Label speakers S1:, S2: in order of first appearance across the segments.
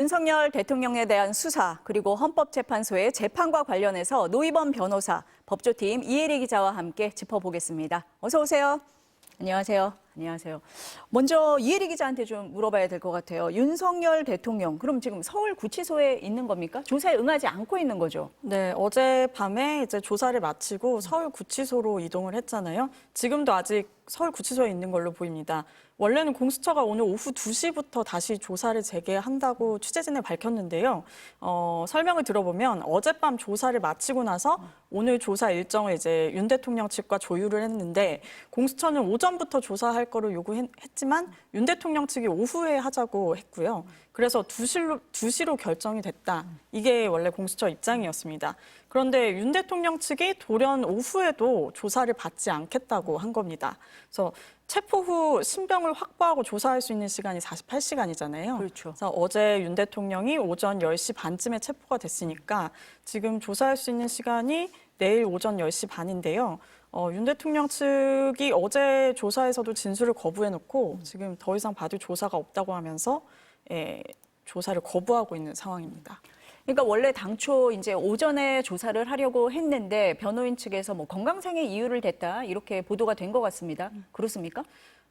S1: 윤석열 대통령에 대한 수사 그리고 헌법재판소의 재판과 관련해서 노희범 변호사, 법조팀 이혜리 기자와 함께 짚어보겠습니다. 어서 오세요. 안녕하세요. 안녕하세요. 먼저 이혜리 기자한테 좀 물어봐야 될 것 같아요. 윤석열 대통령, 그럼 지금 서울구치소에 있는 겁니까? 조사에 응하지 않고 있는 거죠?
S2: 네, 어젯밤에 이제 조사를 마치고 서울구치소로 이동을 했잖아요. 지금도 아직 서울구치소에 있는 걸로 보입니다. 원래는 공수처가 오늘 오후 2시부터 다시 조사를 재개한다고 취재진에 밝혔는데요. 설명을 들어보면 어젯밤 조사를 마치고 나서 오늘 조사 일정을 이제 윤 대통령 측과 조율을 했는데 공수처는 오전부터 조사할 거를 요구했지만 윤 대통령 측이 오후에 하자고 했고요. 그래서 2시로 결정이 됐다. 이게 원래 공수처 입장이었습니다. 그런데 윤 대통령 측이 돌연 오후에도 조사를 받지 않겠다고 한 겁니다. 그래서 체포 후 신병을 확보하고 조사할 수 있는 시간이 48시간이잖아요.
S1: 그렇죠.
S2: 그래서 어제 윤 대통령이 오전 10시 반쯤에 체포가 됐으니까 지금 조사할 수 있는 시간이 내일 오전 10시 반인데요. 윤 대통령 측이 어제 조사에서도 진술을 거부해놓고 지금 더 이상 받을 조사가 없다고 하면서 조사를 거부하고 있는 상황입니다.
S1: 그러니까 원래 당초 이제 오전에 조사를 하려고 했는데 변호인 측에서 뭐 건강상의 이유를 댔다 이렇게 보도가 된 것 같습니다. 그렇습니까?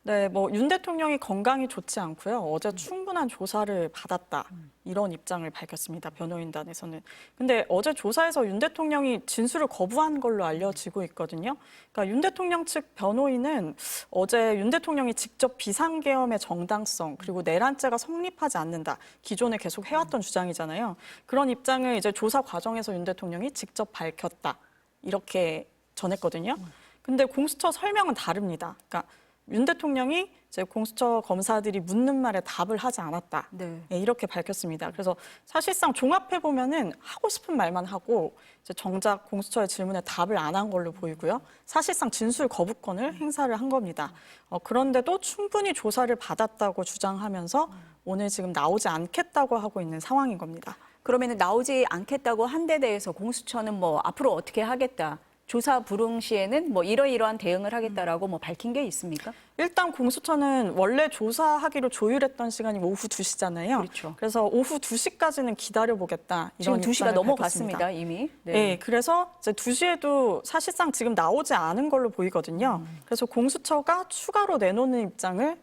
S2: 네, 윤 대통령이 건강이 좋지 않고요. 어제 충분한 조사를 받았다. 이런 입장을 밝혔습니다. 변호인단에서는. 근데 어제 조사에서 윤 대통령이 진술을 거부한 걸로 알려지고 있거든요. 그러니까 윤 대통령 측 변호인은 어제 윤 대통령이 직접 비상계엄의 정당성 그리고 내란죄가 성립하지 않는다. 기존에 계속 해왔던 주장이잖아요. 그런 입장을 이제 조사 과정에서 윤 대통령이 직접 밝혔다. 이렇게 전했거든요. 근데 공수처 설명은 다릅니다. 그러니까 윤 대통령이 이제 공수처 검사들이 묻는 말에 답을 하지 않았다.
S1: 네.
S2: 이렇게 밝혔습니다. 그래서 사실상 종합해 보면은 하고 싶은 말만 하고 이제 정작 공수처의 질문에 답을 안 한 걸로 보이고요. 사실상 진술 거부권을 행사를 한 겁니다. 그런데도 충분히 조사를 받았다고 주장하면서 오늘 지금 나오지 않겠다고 하고 있는 상황인 겁니다.
S1: 그러면 나오지 않겠다고 한 데 대해서 공수처는 뭐 앞으로 어떻게 하겠다. 조사 불응 시에는 뭐 이러이러한 대응을 하겠다라고 뭐 밝힌 게 있습니까?
S2: 일단 공수처는 원래 조사하기로 조율했던 시간이 오후 2시잖아요.
S1: 그렇죠.
S2: 그래서 오후 2시까지는 기다려보겠다. 이런
S1: 지금 2시가
S2: 입장을
S1: 넘어갔습니다,
S2: 밝혔습니다.
S1: 이미.
S2: 네, 그래서 이제 2시에도 사실상 지금 나오지 않은 걸로 보이거든요. 그래서 공수처가 추가로 내놓는 입장을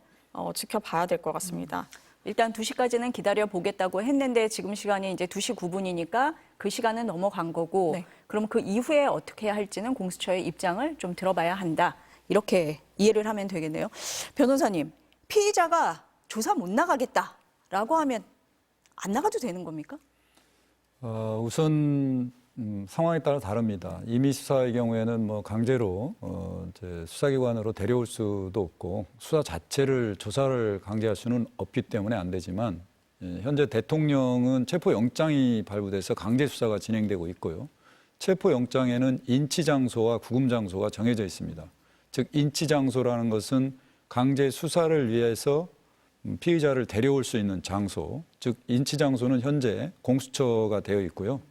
S2: 지켜봐야 될 것 같습니다.
S1: 일단 2시까지는 기다려보겠다고 했는데 지금 시간이 이제 2시 9분이니까 그 시간은 넘어간 거고
S2: 네.
S1: 그럼 그 이후에 어떻게 할지는 공수처의 입장을 좀 들어봐야 한다. 이렇게 이해를 하면 되겠네요. 변호사님, 피의자가 조사 못 나가겠다라고 하면 안 나가도 되는 겁니까?
S3: 우선 상황에 따라 다릅니다. 임의 수사의 경우에는 뭐 강제로 이제 수사기관으로 데려올 수도 없고 수사 자체를 조사를 강제할 수는 없기 때문에 안 되지만 현재 대통령은 체포영장이 발부돼서 강제 수사가 진행되고 있고요. 체포영장에는 인치 장소와 구금 장소가 정해져 있습니다. 즉 인치 장소라는 것은 강제 수사를 위해서 피의자를 데려올 수 있는 장소, 즉 인치 장소는 현재 공수처가 되어 있고요.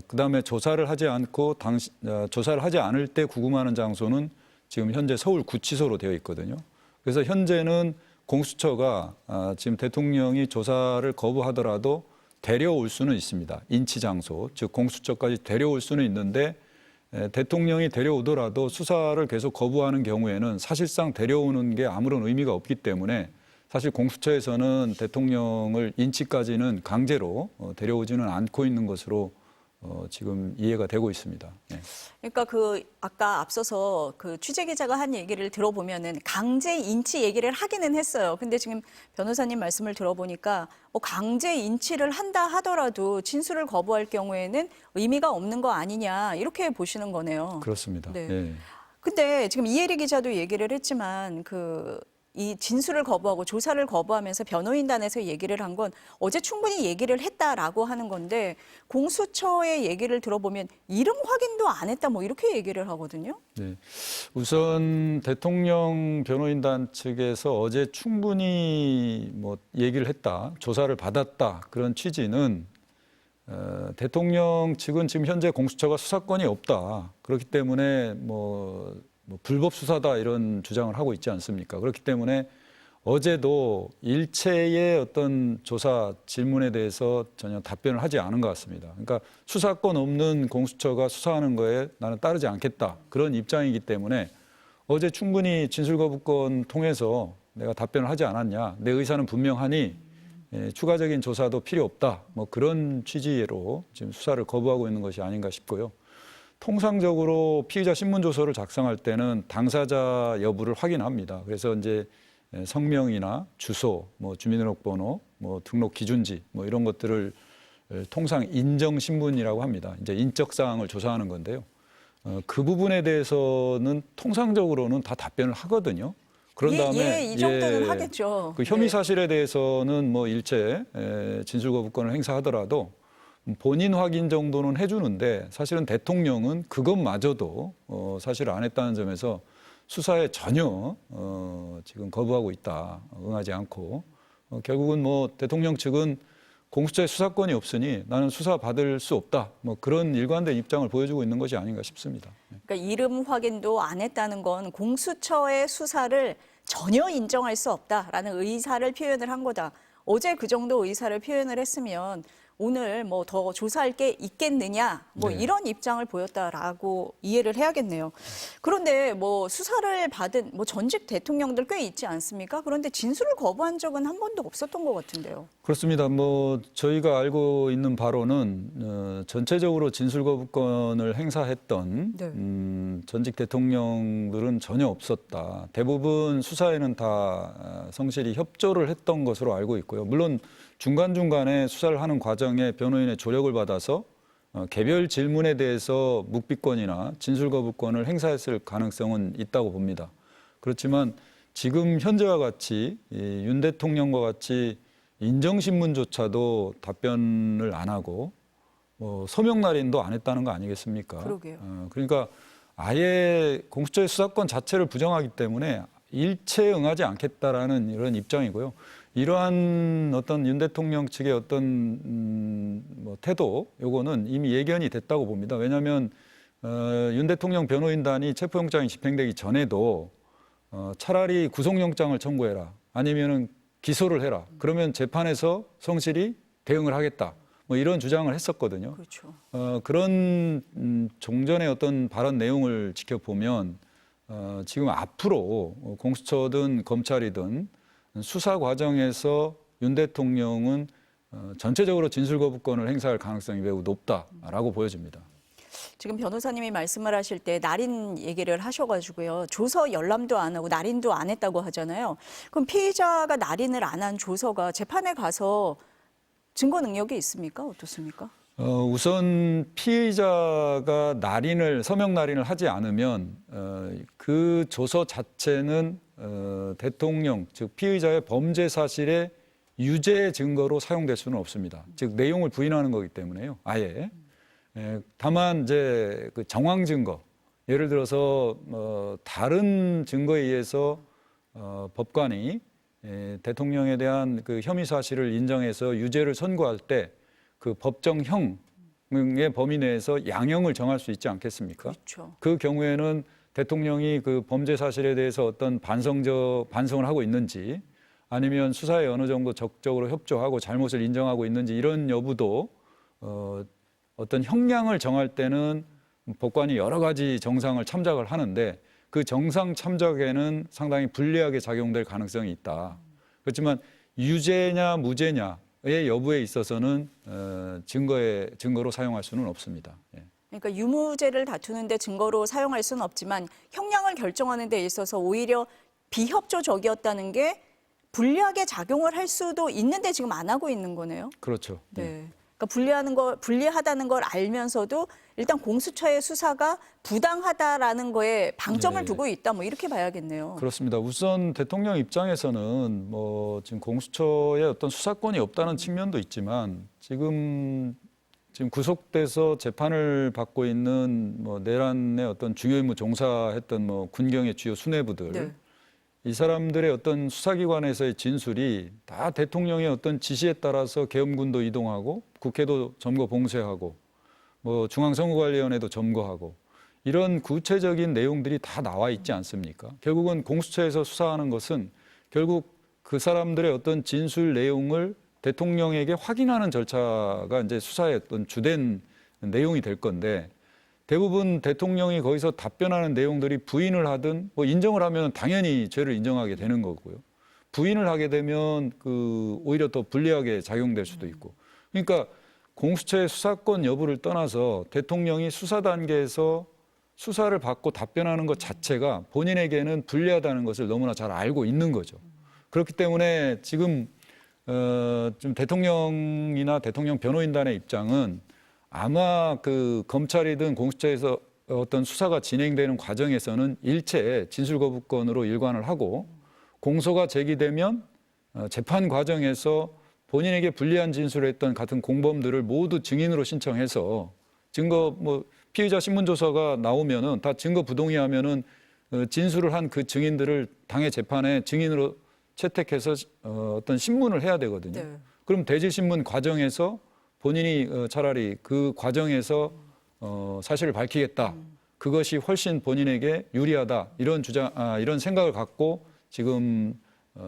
S3: 그다음에 조사를 하지 않을 때 구금하는 장소는 지금 현재 서울구치소로 되어 있거든요. 그래서 현재는 공수처가 지금 대통령이 조사를 거부하더라도 데려올 수는 있습니다. 인치 장소, 즉 공수처까지 데려올 수는 있는데 대통령이 데려오더라도 수사를 계속 거부하는 경우에는 사실상 데려오는 게 아무런 의미가 없기 때문에 사실 공수처에서는 대통령을 인치까지는 강제로 데려오지는 않고 있는 것으로 지금 이해가 되고 있습니다. 네.
S1: 그러니까 아까 앞서서 그 취재 기자가 한 얘기를 들어보면은 강제 인치 얘기를 하기는 했어요. 근데 지금 변호사님 말씀을 들어보니까 강제 인치를 한다 하더라도 진술을 거부할 경우에는 의미가 없는 거 아니냐 이렇게 보시는 거네요.
S3: 그렇습니다.
S1: 네.
S3: 네.
S1: 근데 지금 이혜리 기자도 얘기를 했지만 이 진술을 거부하고 조사를 거부하면서 변호인단에서 얘기를 한 건 어제 충분히 얘기를 했다라고 하는 건데 공수처의 얘기를 들어보면 이름 확인도 안 했다 뭐 이렇게 얘기를 하거든요.
S3: 네. 우선 대통령 변호인단 측에서 어제 충분히 뭐 얘기를 했다, 조사를 받았다 그런 취지는 대통령 측은 지금 현재 공수처가 수사권이 없다. 그렇기 때문에 뭐 불법 수사다 이런 주장을 하고 있지 않습니까? 그렇기 때문에 어제도 일체의 어떤 조사 질문에 대해서 전혀 답변을 하지 않은 것 같습니다. 그러니까 수사권 없는 공수처가 수사하는 거에 나는 따르지 않겠다. 그런 입장이기 때문에 어제 충분히 진술거부권 통해서 내가 답변을 하지 않았냐. 내 의사는 분명하니 추가적인 조사도 필요 없다. 뭐 그런 취지로 지금 수사를 거부하고 있는 것이 아닌가 싶고요. 통상적으로 피의자 신문조서를 작성할 때는 당사자 여부를 확인합니다. 그래서 이제 성명이나 주소, 뭐 주민등록번호, 뭐 등록 기준지, 뭐 이런 것들을 통상 인정 신문이라고 합니다. 이제 인적 사항을 조사하는 건데요. 그 부분에 대해서는 통상적으로는 다 답변을 하거든요. 그런 다음에
S1: 이 정도는 하겠죠.
S3: 그 혐의
S1: 네.
S3: 사실에 대해서는 뭐 일체 진술거부권을 행사하더라도 본인 확인 정도는 해주는데 사실은 대통령은 그것마저도 사실 안 했다는 점에서 수사에 전혀 지금 거부하고 있다. 응하지 않고 결국은 뭐 대통령 측은 공수처의 수사권이 없으니 나는 수사 받을 수 없다. 뭐 그런 일관된 입장을 보여주고 있는 것이 아닌가 싶습니다.
S1: 그러니까 이름 확인도 안 했다는 건 공수처의 수사를 전혀 인정할 수 없다라는 의사를 표현을 한 거다. 어제 그 정도 의사를 표현을 했으면 오늘 뭐 더 조사할 게 있겠느냐 뭐
S3: 네.
S1: 이런 입장을 보였다라고 이해를 해야겠네요. 그런데 뭐 수사를 받은 뭐 전직 대통령들 꽤 있지 않습니까? 그런데 진술을 거부한 적은 한 번도 없었던 것 같은데요.
S3: 그렇습니다. 뭐 저희가 알고 있는 바로는 전체적으로 진술거부권을 행사했던
S1: 네.
S3: 전직 대통령들은 전혀 없었다. 대부분 수사에는 다 성실히 협조를 했던 것으로 알고 있고요. 물론 중간중간에 수사를 하는 과정에 변호인의 조력을 받아서 개별 질문에 대해서 묵비권이나 진술거부권을 행사했을 가능성은 있다고 봅니다. 그렇지만 지금 현재와 같이 윤 대통령과 같이 인정신문조차도 답변을 안 하고 서명 날인도 안 했다는 거 아니겠습니까?
S1: 그러게요.
S3: 그러니까 아예 공수처의 수사권 자체를 부정하기 때문에 일체에 응하지 않겠다라는 이런 입장이고요. 이러한 어떤 윤 대통령 측의 어떤 뭐 태도, 요거는 이미 예견이 됐다고 봅니다. 왜냐하면 윤 대통령 변호인단이 체포영장이 집행되기 전에도 차라리 구속영장을 청구해라, 아니면은 기소를 해라. 그러면 재판에서 성실히 대응을 하겠다. 뭐 이런 주장을 했었거든요.
S1: 그렇죠.
S3: 그런 종전의 어떤 발언 내용을 지켜보면 지금 앞으로 공수처든 검찰이든 수사 과정에서 윤 대통령은 전체적으로 진술거부권을 행사할 가능성이 매우 높다라고 보여집니다.
S1: 지금 변호사님이 말씀을 하실 때 날인 얘기를 하셔가지고요. 조서 열람도 안 하고 날인도 안 했다고 하잖아요. 그럼 피의자가 날인을 안 한 조서가 재판에 가서 증거 능력이 있습니까? 어떻습니까?
S3: 우선 피의자가 서명 날인을 하지 않으면 그 조서 자체는 대통령, 즉 피의자의 범죄 사실의 유죄 증거로 사용될 수는 없습니다. 즉 내용을 부인하는 거기 때문에요. 아예. 다만 이제 그 정황 증거, 예를 들어서 다른 증거에 의해서 법관이 대통령에 대한 그 혐의 사실을 인정해서 유죄를 선고할 때 그 법정형의 범위 내에서 양형을 정할 수 있지 않겠습니까?
S1: 그렇죠.
S3: 그 경우에는 대통령이 그 범죄 사실에 대해서 어떤 반성을 하고 있는지, 아니면 수사에 어느 정도 적극적으로 협조하고 잘못을 인정하고 있는지, 이런 여부도 어떤 형량을 정할 때는 법관이 여러 가지 정상을 참작을 하는데 그 정상 참작에는 상당히 불리하게 작용될 가능성이 있다. 그렇지만 유죄냐 무죄냐의 여부에 있어서는 증거로 사용할 수는 없습니다. 예.
S1: 그러니까 유무죄를 다투는데 증거로 사용할 수는 없지만 형량을 결정하는 데 있어서 오히려 비협조적이었다는 게 불리하게 작용을 할 수도 있는데 지금 안 하고 있는 거네요.
S3: 그렇죠.
S1: 네.
S3: 예.
S1: 그러니까 불리하다는 걸 알면서도 일단 공수처의 수사가 부당하다라는 거에 방점을
S3: 네.
S1: 두고 있다. 뭐 이렇게 봐야겠네요.
S3: 그렇습니다. 우선 대통령 입장에서는 뭐 지금 공수처에 어떤 수사권이 없다는 측면도 있지만 지금 구속돼서 재판을 받고 있는 뭐 내란의 어떤 중요 임무 종사했던 뭐 군경의 주요 수뇌부들,
S1: 네.
S3: 이 사람들의 어떤 수사기관에서의 진술이 다 대통령의 어떤 지시에 따라서 계엄군도 이동하고 국회도 점거 봉쇄하고 뭐 중앙선거관리위원회도 점거하고 이런 구체적인 내용들이 다 나와 있지 않습니까? 결국은 공수처에서 수사하는 것은 결국 그 사람들의 어떤 진술 내용을 대통령에게 확인하는 절차가 이제 수사의 어떤 주된 내용이 될 건데 대부분 대통령이 거기서 답변하는 내용들이 부인을 하든 뭐 인정을 하면 당연히 죄를 인정하게 되는 거고요. 부인을 하게 되면 오히려 더 불리하게 작용될 수도 있고. 그러니까 공수처의 수사권 여부를 떠나서 대통령이 수사 단계에서 수사를 받고 답변하는 것 자체가 본인에게는 불리하다는 것을 너무나 잘 알고 있는 거죠. 그렇기 때문에 지금 좀 대통령이나 대통령 변호인단의 입장은 아마 검찰이든 공수처에서 어떤 수사가 진행되는 과정에서는 일체 진술 거부권으로 일관을 하고 공소가 제기되면 재판 과정에서 본인에게 불리한 진술을 했던 같은 공범들을 모두 증인으로 신청해서 증거 피의자 신문조서가 나오면은 다 증거 부동의하면은 진술을 한 그 증인들을 당해 재판에 증인으로 채택해서 어떤 신문을 해야 되거든요.
S1: 네.
S3: 그럼 대질신문 과정에서 본인이 차라리 그 과정에서 사실을 밝히겠다. 그것이 훨씬 본인에게 유리하다. 이런 생각을 갖고 지금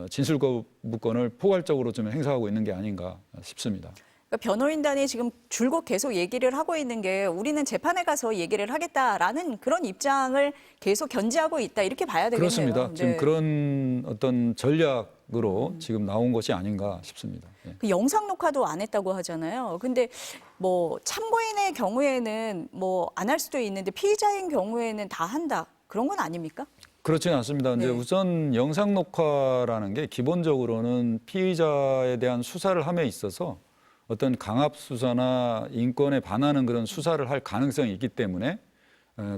S3: 진술 거부권을 포괄적으로 좀 행사하고 있는 게 아닌가 싶습니다.
S1: 그러니까 변호인단이 지금 줄곧 계속 얘기를 하고 있는 게 우리는 재판에 가서 얘기를 하겠다라는 그런 입장을 계속 견지하고 있다. 이렇게 봐야 되겠네요.
S3: 그렇습니다. 지금
S1: 네.
S3: 그런 어떤 전략으로 지금 나온 것이 아닌가 싶습니다. 예.
S1: 그 영상 녹화도 안 했다고 하잖아요. 근데 뭐 참고인의 경우에는 뭐 안 할 수도 있는데 피의자인 경우에는 다 한다. 그런 건 아닙니까?
S3: 그렇지는 않습니다.
S1: 네.
S3: 이제 우선 영상 녹화라는 게 기본적으로는 피의자에 대한 수사를 함에 있어서 어떤 강압 수사나 인권에 반하는 그런 수사를 할 가능성이 있기 때문에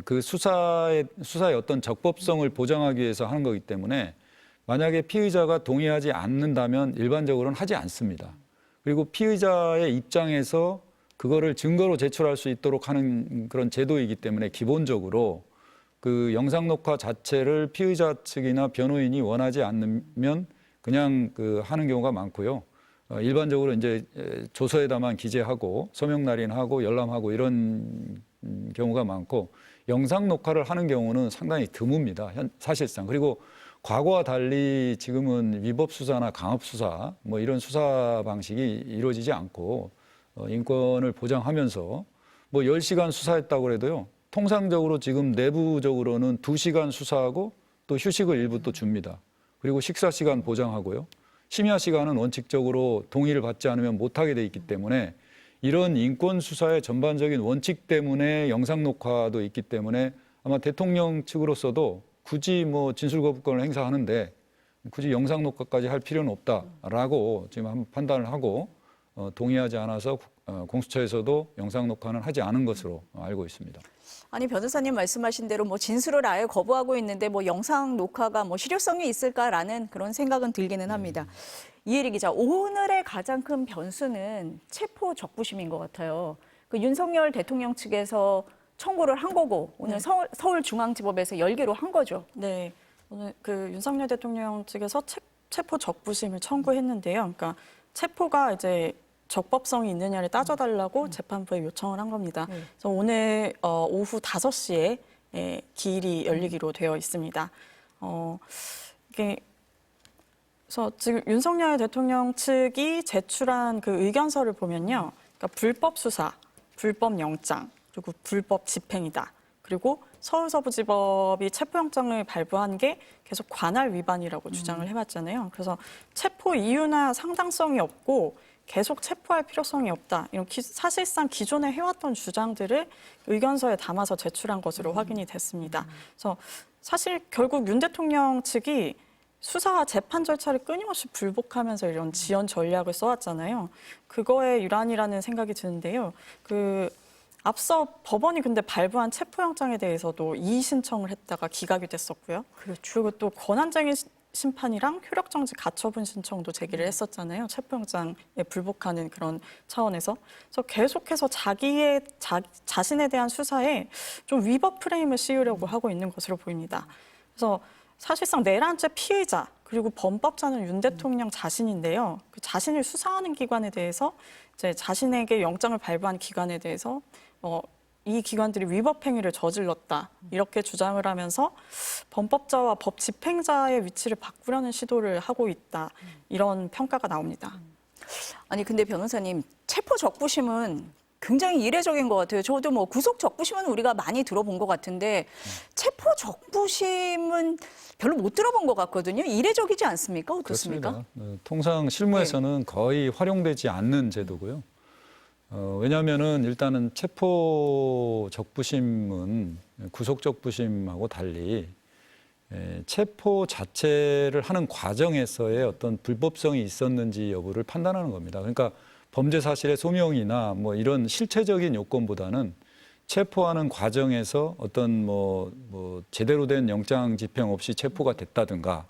S3: 그 수사의 어떤 적법성을 보장하기 위해서 하는 거기 때문에 만약에 피의자가 동의하지 않는다면 일반적으로는 하지 않습니다. 그리고 피의자의 입장에서 그거를 증거로 제출할 수 있도록 하는 그런 제도이기 때문에 기본적으로 그 영상 녹화 자체를 피의자 측이나 변호인이 원하지 않으면 그냥 하는 경우가 많고요. 일반적으로 이제 조서에다만 기재하고 서명 날인하고 열람하고 이런 경우가 많고 영상 녹화를 하는 경우는 상당히 드뭅니다. 사실상. 그리고 과거와 달리 지금은 위법 수사나 강압 수사 뭐 이런 수사 방식이 이루어지지 않고 인권을 보장하면서 뭐 10시간 수사했다고 해도요. 통상적으로 지금 내부적으로는 2시간 수사하고 또 휴식을 일부 또 줍니다. 그리고 식사 시간 보장하고요. 심야 시간은 원칙적으로 동의를 받지 않으면 못하게 돼 있기 때문에 이런 인권 수사의 전반적인 원칙 때문에 영상 녹화도 있기 때문에 아마 대통령 측으로서도 굳이 뭐 진술 거부권을 행사하는데 굳이 영상 녹화까지 할 필요는 없다라고 지금 한번 판단을 하고 동의하지 않아서 공수처에서도 영상 녹화는 하지 않은 것으로 알고 있습니다.
S1: 아니 변호사님 말씀하신 대로 뭐 진술을 아예 거부하고 있는데 뭐 영상 녹화가 뭐 실효성이 있을까라는 그런 생각은 들기는 합니다. 이혜리 기자, 오늘의 가장 큰 변수는 체포 적부심인 것 같아요. 그 윤석열 대통령 측에서 청구를 한 거고 오늘 서울중앙지법에서 열기로 한 거죠.
S2: 네, 오늘 그 윤석열 대통령 측에서 체포 적부심을 청구했는데요. 그러니까 체포가 이제 적법성이 있느냐를 따져달라고 재판부에 요청을 한 겁니다. 그래서 오늘 오후 5시에 기일이 열리기로 되어 있습니다. 이게 그래서 지금 윤석열 대통령 측이 제출한 그 의견서를 보면요, 그러니까 불법 수사, 불법 영장, 그리고 불법 집행이다. 그리고 서울서부지법이 체포영장을 발부한 게 계속 관할 위반이라고 주장을 해왔잖아요. 그래서 체포 이유나 상당성이 없고 계속 체포할 필요성이 없다. 이런 사실상 기존에 해왔던 주장들을 의견서에 담아서 제출한 것으로 확인이 됐습니다. 그래서 사실 결국 윤 대통령 측이 수사와 재판 절차를 끊임없이 불복하면서 이런 지연 전략을 써왔잖아요. 그거의 일환이라는 생각이 드는데요. 앞서 법원이 근데 발부한 체포영장에 대해서도 이의 신청을 했다가 기각이 됐었고요. 그렇죠. 그리고 또 권한쟁의 심판이랑 효력정지 가처분 신청도 제기를 했었잖아요. 체포영장에 불복하는 그런 차원에서. 그래서 계속해서 자신에 대한 수사에 좀 위법 프레임을 씌우려고 하고 있는 것으로 보입니다. 그래서 사실상 내란죄 피의자 그리고 범법자는 윤 대통령 자신인데요. 그 자신을 수사하는 기관에 대해서 이제 자신에게 영장을 발부한 기관에 대해서 이 기관들이 위법 행위를 저질렀다 이렇게 주장을 하면서 범법자와 법 집행자의 위치를 바꾸려는 시도를 하고 있다 이런 평가가 나옵니다.
S1: 아니 근데 변호사님 체포 적부심은 굉장히 이례적인 것 같아요. 저도 뭐 구속 적부심은 우리가 많이 들어본 것 같은데 체포 적부심은 별로 못 들어본 것 같거든요. 이례적이지 않습니까? 어떻습니까?
S3: 그렇습니다. 통상 실무에서는 거의 활용되지 않는 제도고요. 왜냐하면은 일단은 체포 적부심은 구속 적부심하고 달리 체포 자체를 하는 과정에서의 어떤 불법성이 있었는지 여부를 판단하는 겁니다. 그러니까 범죄 사실의 소명이나 뭐 이런 실체적인 요건보다는 체포하는 과정에서 어떤 뭐 제대로 된 영장 집행 없이 체포가 됐다든가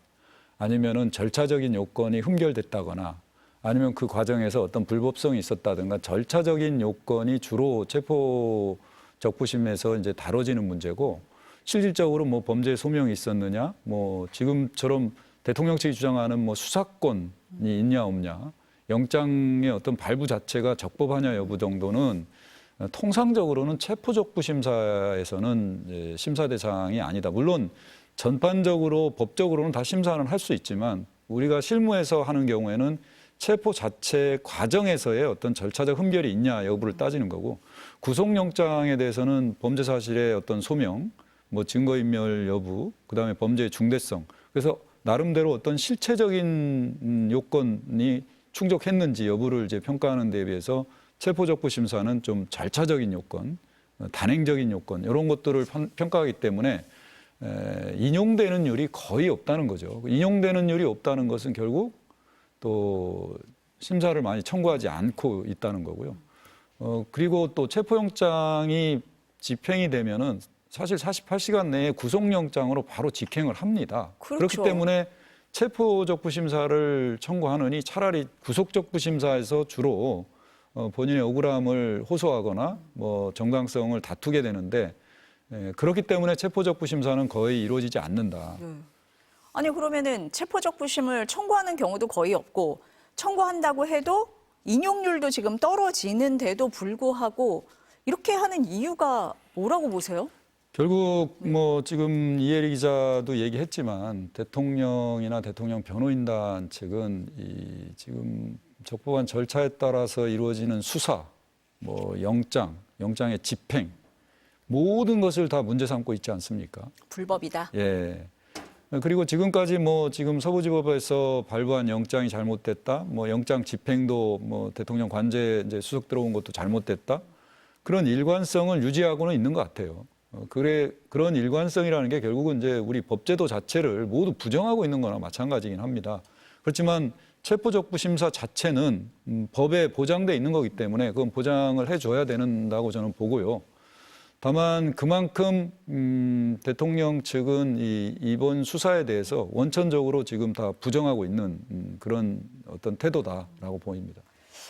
S3: 아니면은 절차적인 요건이 흠결됐다거나 아니면 그 과정에서 어떤 불법성이 있었다든가 절차적인 요건이 주로 체포 적부심에서 이제 다뤄지는 문제고 실질적으로 뭐 범죄 소명이 있었느냐 뭐 지금처럼 대통령 측이 주장하는 뭐 수사권이 있냐 없냐 영장의 어떤 발부 자체가 적법하냐 여부 정도는 통상적으로는 체포적부심사에서는 심사 대상이 아니다. 물론 전반적으로 법적으로는 다 심사는 할 수 있지만 우리가 실무에서 하는 경우에는 체포 자체 과정에서의 어떤 절차적 흠결이 있냐 여부를 따지는 거고 구속영장에 대해서는 범죄 사실의 어떤 소명, 뭐 증거인멸 여부, 그다음에 범죄의 중대성. 그래서 나름대로 어떤 실체적인 요건이 충족했는지 여부를 이제 평가하는 데 비해서 체포적부 심사는 좀 절차적인 요건, 단행적인 요건 이런 것들을 평가하기 때문에 인용되는 율이 거의 없다는 거죠. 인용되는 율이 없다는 것은 결국 또 심사를 많이 청구하지 않고 있다는 거고요. 그리고 또 체포영장이 집행이 되면은 사실 48시간 내에 구속영장으로 바로 직행을 합니다.
S1: 그렇죠.
S3: 그렇기 때문에 체포적부심사를 청구하느니 차라리 구속적부심사에서 주로 본인의 억울함을 호소하거나 뭐 정당성을 다투게 되는데 그렇기 때문에 체포적부심사는 거의 이루어지지 않는다.
S1: 아니 그러면은 체포적부심을 청구하는 경우도 거의 없고 청구한다고 해도 인용률도 지금 떨어지는데도 불구하고 이렇게 하는 이유가 뭐라고 보세요?
S3: 결국 뭐 지금 이혜리 기자도 얘기했지만 대통령이나 대통령 변호인단 측은 이 지금 적법한 절차에 따라서 이루어지는 수사, 뭐 영장의 집행 모든 것을 다 문제 삼고 있지 않습니까?
S1: 불법이다.
S3: 예. 그리고 지금까지 뭐 지금 서부지법에서 발부한 영장이 잘못됐다, 뭐 영장 집행도 뭐 대통령 관제 이제 수석 들어온 것도 잘못됐다, 그런 일관성을 유지하고는 있는 것 같아요. 그런 일관성이라는 게 결국은 이제 우리 법제도 자체를 모두 부정하고 있는 거나 마찬가지긴 합니다. 그렇지만 체포적부심사 자체는 법에 보장돼 있는 거기 때문에 그건 보장을 해줘야 된다고 저는 보고요. 다만 그만큼 대통령 측은 이번 수사에 대해서 원천적으로 지금 다 부정하고 있는 그런 어떤 태도다라고 보입니다.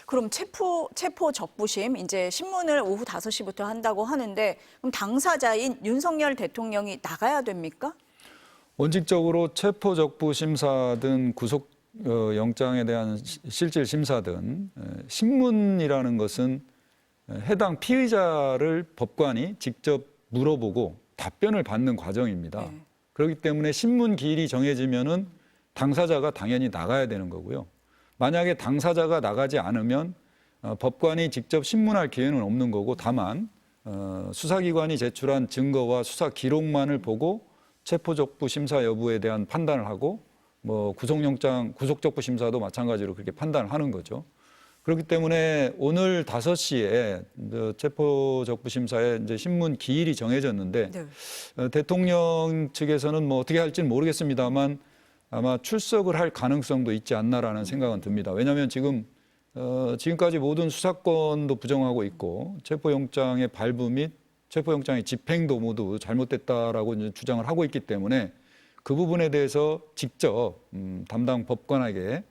S1: 그럼 체포 적부심 이제 신문을 오후 5시부터 한다고 하는데 그럼 당사자인 윤석열 대통령이 나가야 됩니까?
S3: 원칙적으로 체포적부심사든 구속 영장에 대한 실질 심사든 신문이라는 것은 해당 피의자를 법관이 직접 물어보고 답변을 받는 과정입니다.
S1: 네.
S3: 그렇기 때문에 신문 기일이 정해지면은 당사자가 당연히 나가야 되는 거고요. 만약에 당사자가 나가지 않으면 법관이 직접 신문할 기회는 없는 거고 다만 수사기관이 제출한 증거와 수사 기록만을 보고 체포적부 심사 여부에 대한 판단을 하고 뭐 구속적부 심사도 마찬가지로 그렇게 판단을 하는 거죠. 그렇기 때문에 오늘 5시에 체포적부 심사에 이제 신문 기일이 정해졌는데
S1: 네.
S3: 대통령 측에서는 뭐 어떻게 할지는 모르겠습니다만 아마 출석을 할 가능성도 있지 않나라는 생각은 듭니다. 왜냐하면 지금까지 모든 수사권도 부정하고 있고 체포영장의 발부 및 체포영장의 집행도 모두 잘못됐다라고 이제 주장을 하고 있기 때문에 그 부분에 대해서 직접 담당 법관에게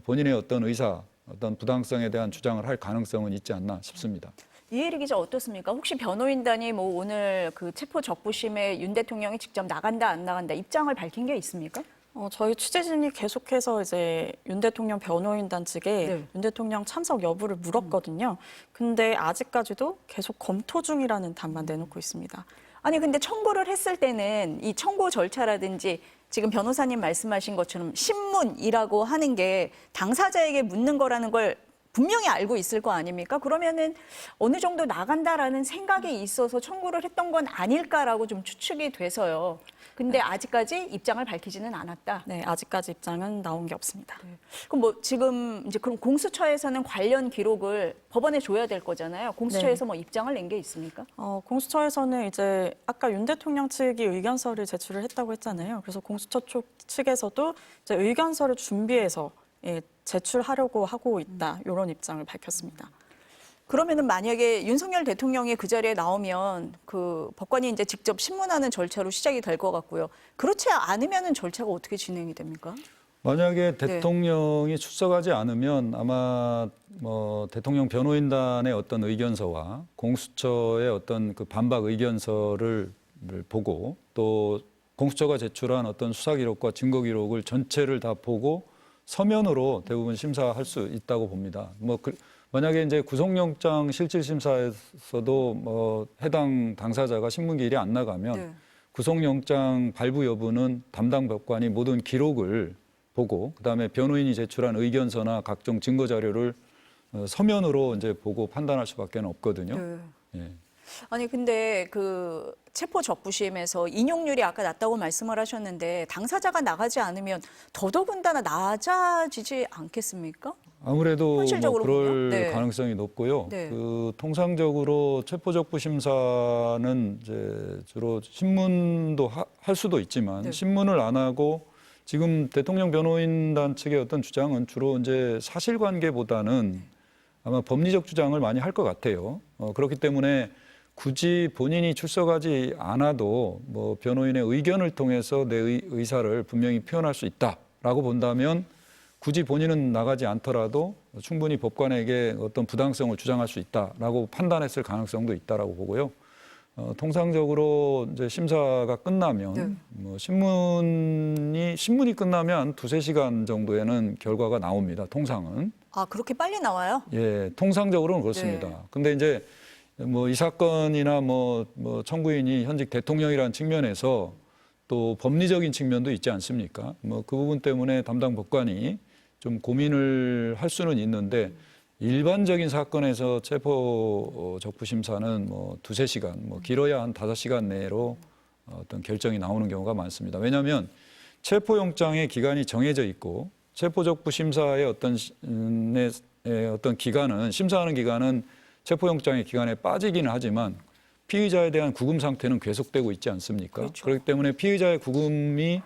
S3: 본인의 어떤 의사, 어떤 부당성에 대한 주장을 할 가능성은 있지 않나 싶습니다.
S1: 이혜리 기자 어떻습니까? 혹시 변호인단이 뭐 오늘 그 체포 적부심에 윤 대통령이 직접 나간다 안 나간다 입장을 밝힌 게 있습니까?
S2: 저희 취재진이 계속해서 이제 윤 대통령 변호인단 측에
S1: 네.
S2: 윤 대통령 참석 여부를 물었거든요. 근데 아직까지도 계속 검토 중이라는 답만 내놓고 있습니다.
S1: 아니 근데 청구를 했을 때는 이 청구 절차라든지 지금 변호사님 말씀하신 것처럼 신문이라고 하는 게 당사자에게 묻는 거라는 걸 분명히 알고 있을 거 아닙니까? 그러면은 어느 정도 나간다라는 생각이 있어서 청구를 했던 건 아닐까라고 좀 추측이 돼서요. 근데 아직까지 입장을 밝히지는 않았다.
S2: 네, 아직까지 입장은 나온 게 없습니다.
S1: 그럼 뭐 지금 이제 그럼 공수처에서는 관련 기록을 법원에 줘야 될 거잖아요. 공수처에서 뭐 입장을 낸 게 있습니까?
S2: 공수처에서는 이제 아까 윤 대통령 측이 의견서를 제출을 했다고 했잖아요. 그래서 공수처 측에서도 이제 의견서를 준비해서 제출하려고 하고 있다. 이런 입장을 밝혔습니다.
S1: 그러면은 만약에 윤석열 대통령이 그 자리에 나오면 그 법관이 이제 직접 신문하는 절차로 시작이 될 것 같고요. 그렇지 않으면은 절차가 어떻게 진행이 됩니까?
S3: 만약에 대통령이 출석하지 않으면 아마 뭐 대통령 변호인단의 어떤 의견서와 공수처의 어떤 그 반박 의견서를 보고 또 공수처가 제출한 어떤 수사 기록과 증거 기록을 전체를 다 보고 서면으로 대부분 심사할 수 있다고 봅니다. 만약에 이제 구속영장 실질심사에서도 뭐 해당 당사자가 신문기일이 안 나가면 구속영장 발부 여부는 담당 법관이 모든 기록을 보고 그다음에 변호인이 제출한 의견서나 각종 증거 자료를 서면으로 이제 보고 판단할 수밖에 없거든요. 예.
S1: 아니 근데 그 체포 적부심에서 인용률이 아까 낮다고 말씀을 하셨는데 당사자가 나가지 않으면 더더군다나 낮아지지 않겠습니까?
S3: 아무래도 뭐
S1: 현실적으로
S3: 그럴
S1: 보면? 네.
S3: 가능성이 높고요.
S1: 네.
S3: 그 통상적으로 체포적부심사는 이제 주로 신문도 할 수도 있지만
S1: 네.
S3: 신문을 안 하고 지금 대통령 변호인단 측의 어떤 주장은 주로 이제 사실관계보다는 아마 법리적 주장을 많이 할 것 같아요. 그렇기 때문에 굳이 본인이 출석하지 않아도 뭐 변호인의 의견을 통해서 내 의사를 분명히 표현할 수 있다라고 본다면 굳이 본인은 나가지 않더라도 충분히 법관에게 어떤 부당성을 주장할 수 있다라고 판단했을 가능성도 있다라고 보고요. 통상적으로 이제 심사가 끝나면 뭐 신문이 끝나면 한 2~3시간 정도에는 결과가 나옵니다. 통상은.
S1: 아 그렇게 빨리 나와요?
S3: 예, 통상적으로는 그렇습니다.
S1: 네.
S3: 근데 이제 뭐 이 사건이나 뭐 청구인이 현직 대통령이라는 측면에서 또 법리적인 측면도 있지 않습니까? 뭐 그 부분 때문에 담당 법관이 좀 고민을 할 수는 있는데 일반적인 사건에서 체포 적부 심사는 뭐 2~3시간, 뭐 길어야 한 5시간 내로 어떤 결정이 나오는 경우가 많습니다. 왜냐하면 체포영장의 기간이 정해져 있고 체포 적부 심사의 어떤 기간은 심사하는 기간은 체포영장의 기간에 빠지기는 하지만 피의자에 대한 구금 상태는 계속되고 있지 않습니까?
S1: 그렇죠.
S3: 그렇기 때문에 피의자의 구금이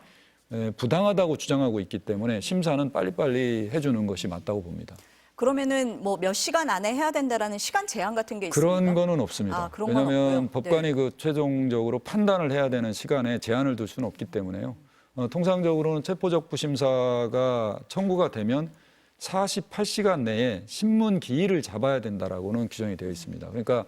S3: 부당하다고 주장하고 있기 때문에 심사는 빨리빨리 해주는 것이 맞다고 봅니다.
S1: 그러면은 뭐 몇 시간 안에 해야 된다라는 시간 제한 같은 게 있습니까?
S3: 그런 거는 없습니다.
S1: 아, 그런 건
S3: 왜냐하면
S1: 없고요.
S3: 법관이
S1: 네.
S3: 그 최종적으로 판단을 해야 되는 시간에 제한을 둘 수는 없기 때문에요. 통상적으로는 체포적부 심사가 청구가 되면 48시간 내에 신문 기일을 잡아야 된다라고는 규정이 되어 있습니다. 그러니까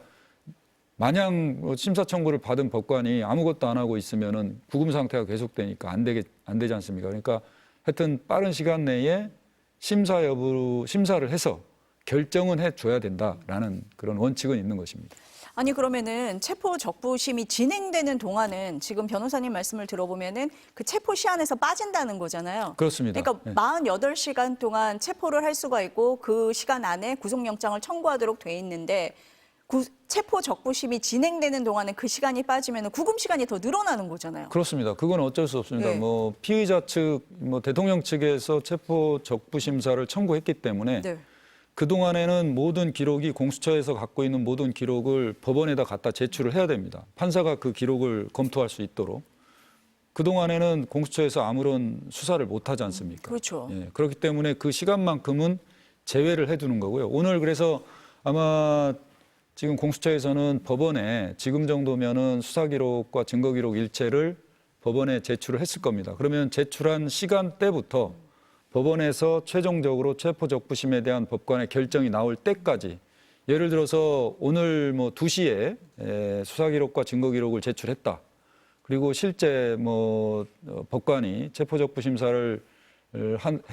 S3: 마냥 심사 청구를 받은 법관이 아무것도 안 하고 있으면은 구금 상태가 계속되니까 안 되지 않습니까? 그러니까 하여튼 빠른 시간 내에 심사를 해서 결정은 해줘야 된다라는 그런 원칙은 있는 것입니다.
S1: 아니 그러면은 체포 적부심이 진행되는 동안은 지금 변호사님 말씀을 들어보면은 그 체포 시한에서 빠진다는 거잖아요.
S3: 그렇습니다.
S1: 그러니까
S3: 네.
S1: 48시간 동안 체포를 할 수가 있고 그 시간 안에 구속영장을 청구하도록 돼 있는데 체포 적부심이 진행되는 동안은 그 시간이 빠지면 구금 시간이 더 늘어나는 거잖아요.
S3: 그렇습니다. 그건 어쩔 수 없습니다.
S1: 네.
S3: 뭐 피의자 측, 뭐 대통령 측에서 체포 적부 심사를 청구했기 때문에
S1: 네.
S3: 그 동안에는 모든 기록이 공수처에서 갖고 있는 모든 기록을 법원에다 갖다 제출을 해야 됩니다. 판사가 그 기록을 검토할 수 있도록. 그 동안에는 공수처에서 아무런 수사를 못 하지 않습니까?
S1: 그렇죠.
S3: 예, 그렇기 때문에 그 시간만큼은 제외를 해두는 거고요. 오늘 그래서 아마 지금 공수처에서는 법원에 지금 정도면은 수사 기록과 증거 기록 일체를 법원에 제출을 했을 겁니다. 그러면 제출한 시간대부터 법원에서 최종적으로 체포 적부심에 대한 법관의 결정이 나올 때까지 예를 들어서 오늘 뭐 2시에 수사 기록과 증거 기록을 제출했다. 그리고 실제 법관이 체포적부 심사를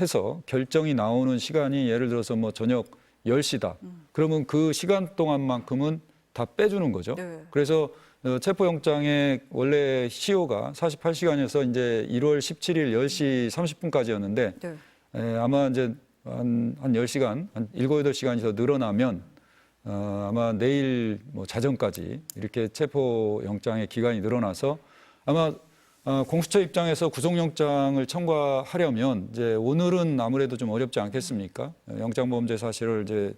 S3: 해서 결정이 나오는 시간이 예를 들어서 저녁 10시다. 그러면 그 시간 동안만큼은 다 빼주는 거죠.
S1: 네.
S3: 그래서 체포영장의 원래 시효가 48시간이어서 이제 1월 17일 10시 30분까지였는데
S1: 네.
S3: 아마 이제 한 10시간, 한 7, 8시간이 더 늘어나면 아마 내일 자정까지 이렇게 체포영장의 기간이 늘어나서 아마 공수처 입장에서 구속영장을 청구하려면 이제 오늘은 아무래도 좀 어렵지 않겠습니까? 영장범죄 사실을 이제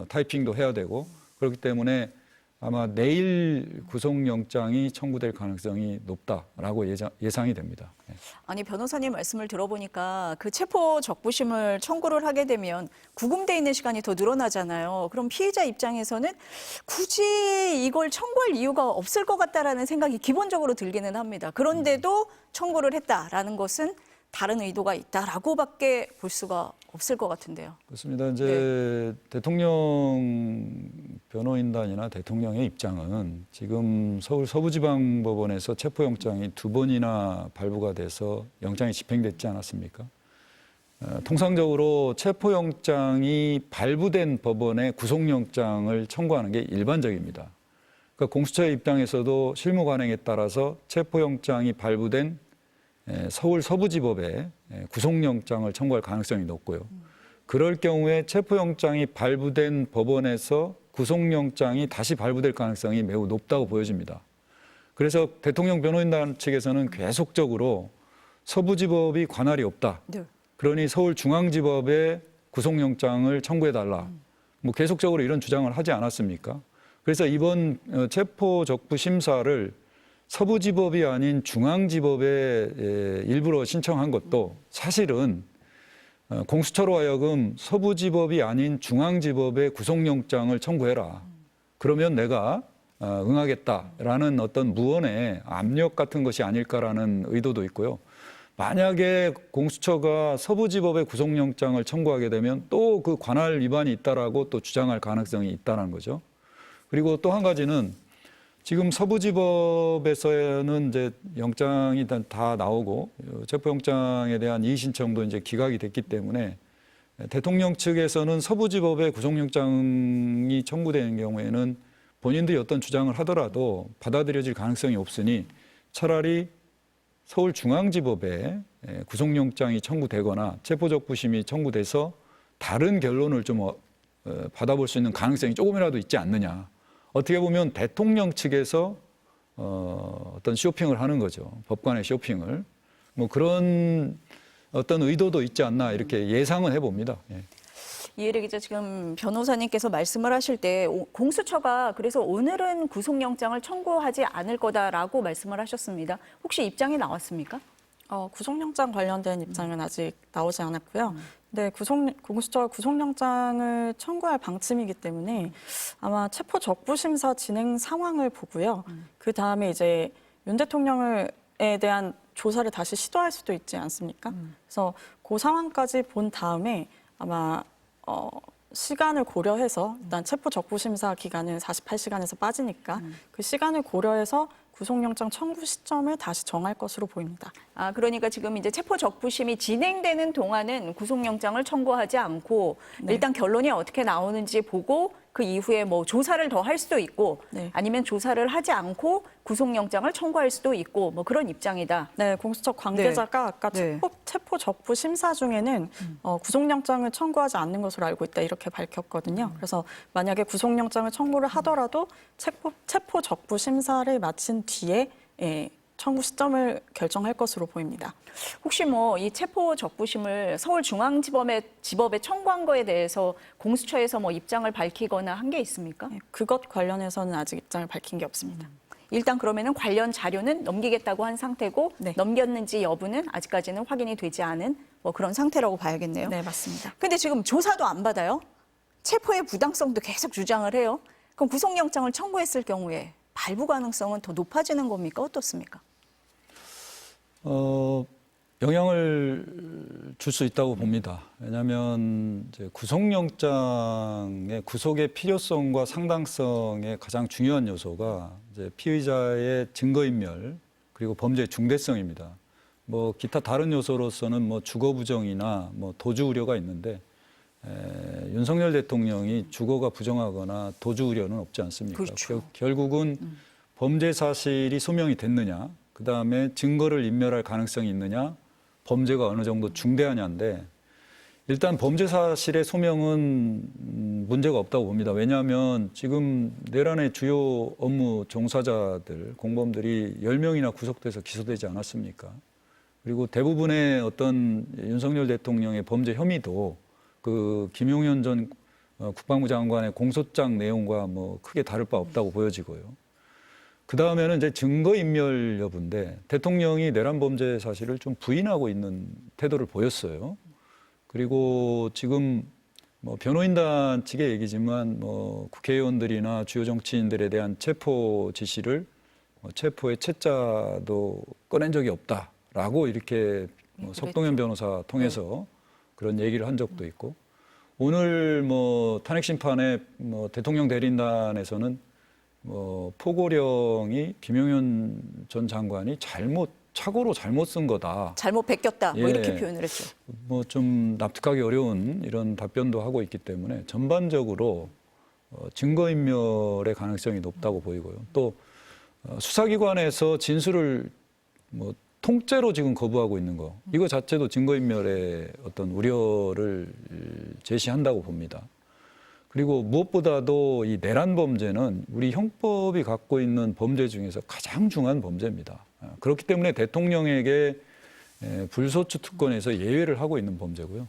S3: 타이핑도 해야 되고 그렇기 때문에 아마 내일 구속영장이 청구될 가능성이 높다라고 예상이 됩니다.
S1: 아니 변호사님 말씀을 들어보니까 그 체포 적부심을 청구를 하게 되면 구금돼 있는 시간이 더 늘어나잖아요. 그럼 피해자 입장에서는 굳이 이걸 청구할 이유가 없을 것 같다라는 생각이 기본적으로 들기는 합니다. 그런데도 청구를 했다라는 것은 다른 의도가 있다라고밖에 볼 수가 없을 것 같은데요.
S3: 그렇습니다. 이제 대통령 변호인단이나 대통령의 입장은 지금 서울 서부지방법원에서 체포영장이 2번이나 발부가 돼서 영장이 집행됐지 않았습니까? 통상적으로 체포영장이 발부된 법원에 구속영장을 청구하는 게 일반적입니다. 그러니까 공수처의 입장에서도 실무 관행에 따라서 체포영장이 발부된 서울 서부지법에 구속영장을 청구할 가능성이 높고요. 그럴 경우에 체포영장이 발부된 법원에서 구속영장이 다시 발부될 가능성이 매우 높다고 보여집니다. 그래서 대통령 변호인단 측에서는 계속적으로 서부지법이 관할이 없다.
S1: 네.
S3: 그러니 서울중앙지법에 구속영장을 청구해달라. 계속적으로 이런 주장을 하지 않았습니까? 그래서 이번 체포적부 심사를 서부지법이 아닌 중앙지법에 일부러 신청한 것도 사실은 공수처로 하여금 서부지법이 아닌 중앙지법에 구속영장을 청구해라. 그러면 내가 응하겠다라는 어떤 무언의 압력 같은 것이 아닐까라는 의도도 있고요. 만약에 공수처가 서부지법에 구속영장을 청구하게 되면 또 그 관할 위반이 있다라고 또 주장할 가능성이 있다는 거죠. 그리고 또 한 가지는 지금 서부지법에서는 이제 영장이 일단 다 나오고 체포영장에 대한 이의 신청도 이제 기각이 됐기 때문에 대통령 측에서는 서부지법에 구속영장이 청구되는 경우에는 본인들이 어떤 주장을 하더라도 받아들여질 가능성이 없으니 차라리 서울중앙지법에 구속영장이 청구되거나 체포적부심이 청구돼서 다른 결론을 좀 받아볼 수 있는 가능성이 조금이라도 있지 않느냐. 어떻게 보면 대통령 측에서 어떤 쇼핑을 하는 거죠. 법관의 쇼핑을. 그런 어떤 의도도 있지 않나 이렇게 예상은 해봅니다. 예.
S1: 이혜리 기자, 지금 변호사님께서 말씀을 하실 때 공수처가 그래서 오늘은 구속영장을 청구하지 않을 거다라고 말씀을 하셨습니다. 혹시 입장이 나왔습니까?
S2: 구속영장 관련된 입장은 아직 나오지 않았고요. 네, 공수처가 구속영장을 청구할 방침이기 때문에 아마 체포적부심사 진행 상황을 보고요. 그 다음에 이제 윤 대통령에 대한 조사를 다시 시도할 수도 있지 않습니까? 그래서 그 상황까지 본 다음에 아마 시간을 고려해서 일단 체포적부심사 기간은 48시간에서 빠지니까 그 시간을 고려해서 구속영장 청구 시점을 다시 정할 것으로 보입니다.
S1: 그러니까 지금 이제 체포적부심이 진행되는 동안은 구속영장을 청구하지 않고
S2: 네.
S1: 일단 결론이 어떻게 나오는지 보고 그 이후에 조사를 더 할 수도 있고
S2: 네.
S1: 아니면 조사를 하지 않고 구속영장을 청구할 수도 있고 그런 입장이다.
S2: 네, 공수처 관계자가
S1: 네.
S2: 아까
S1: 네.
S2: 체포적부 심사 중에는 구속영장을 청구하지 않는 것으로 알고 있다 이렇게 밝혔거든요. 그래서 만약에 구속영장을 청구를 하더라도 체포적부 심사를 마친 뒤에 청구 시점을 결정할 것으로 보입니다.
S1: 혹시 이 체포적부심을 서울중앙지법에 청구한 거에 대해서 공수처에서 입장을 밝히거나 한 게 있습니까?
S2: 네, 그것 관련해서는 아직 입장을 밝힌 게 없습니다.
S1: 일단 그러면은 관련 자료는 넘기겠다고 한 상태고
S2: 네.
S1: 넘겼는지 여부는 아직까지는 확인이 되지 않은 그런 상태라고 봐야겠네요.
S2: 네, 맞습니다.
S1: 근데 지금 조사도 안 받아요. 체포의 부당성도 계속 주장을 해요. 그럼 구속영장을 청구했을 경우에 발부 가능성은 더 높아지는 겁니까? 어떻습니까?
S3: 영향을 줄 수 있다고 봅니다. 왜냐하면 이제 구속영장의 구속의 필요성과 상당성의 가장 중요한 요소가 이제 피의자의 증거인멸 그리고 범죄의 중대성입니다. 뭐 기타 다른 요소로서는 뭐 주거 부정이나 뭐 도주 우려가 있는데 윤석열 대통령이 주거가 부정하거나 도주 우려는 없지 않습니까?
S1: 그렇죠.
S3: 결국은 범죄 사실이 소명이 됐느냐, 그 다음에 증거를 인멸할 가능성이 있느냐, 범죄가 어느 정도 중대하냐인데 일단 범죄 사실의 소명은 문제가 없다고 봅니다. 왜냐하면 지금 내란의 주요 업무 종사자들, 공범들이 10명이나 구속돼서 기소되지 않았습니까? 그리고 대부분의 어떤 윤석열 대통령의 범죄 혐의도 그 김용현 전 국방부 장관의 공소장 내용과 뭐 크게 다를 바 없다고 보여지고요. 그 다음에는 이제 증거인멸 여부인데 대통령이 내란 범죄 사실을 좀 부인하고 있는 태도를 보였어요. 그리고 지금 뭐 변호인단 측의 얘기지만 뭐 국회의원들이나 주요 정치인들에 대한 체포 지시를 체포의 채자도 꺼낸 적이 없다라고 이렇게 뭐 석동현 변호사 통해서 그런 얘기를 한 적도 있고 오늘 뭐 탄핵 심판에 뭐 대통령 대리인단에서는 뭐 포고령이 김용현 전 장관이 착오로 잘못 쓴 거다.
S1: 잘못 베꼈다. 뭐
S3: 예.
S1: 이렇게 표현을 했죠.
S3: 뭐 좀 납득하기 어려운 이런 답변도 하고 있기 때문에 전반적으로 증거인멸의 가능성이 높다고 보이고요. 또 수사기관에서 진술을 뭐 통째로 지금 거부하고 있는 거 이거 자체도 증거인멸의 어떤 우려를 제시한다고 봅니다. 그리고 무엇보다도 이 내란 범죄는 우리 형법이 갖고 있는 범죄 중에서 가장 중요한 범죄입니다. 그렇기 때문에 대통령에게 불소추 특권에서 예외를 하고 있는 범죄고요.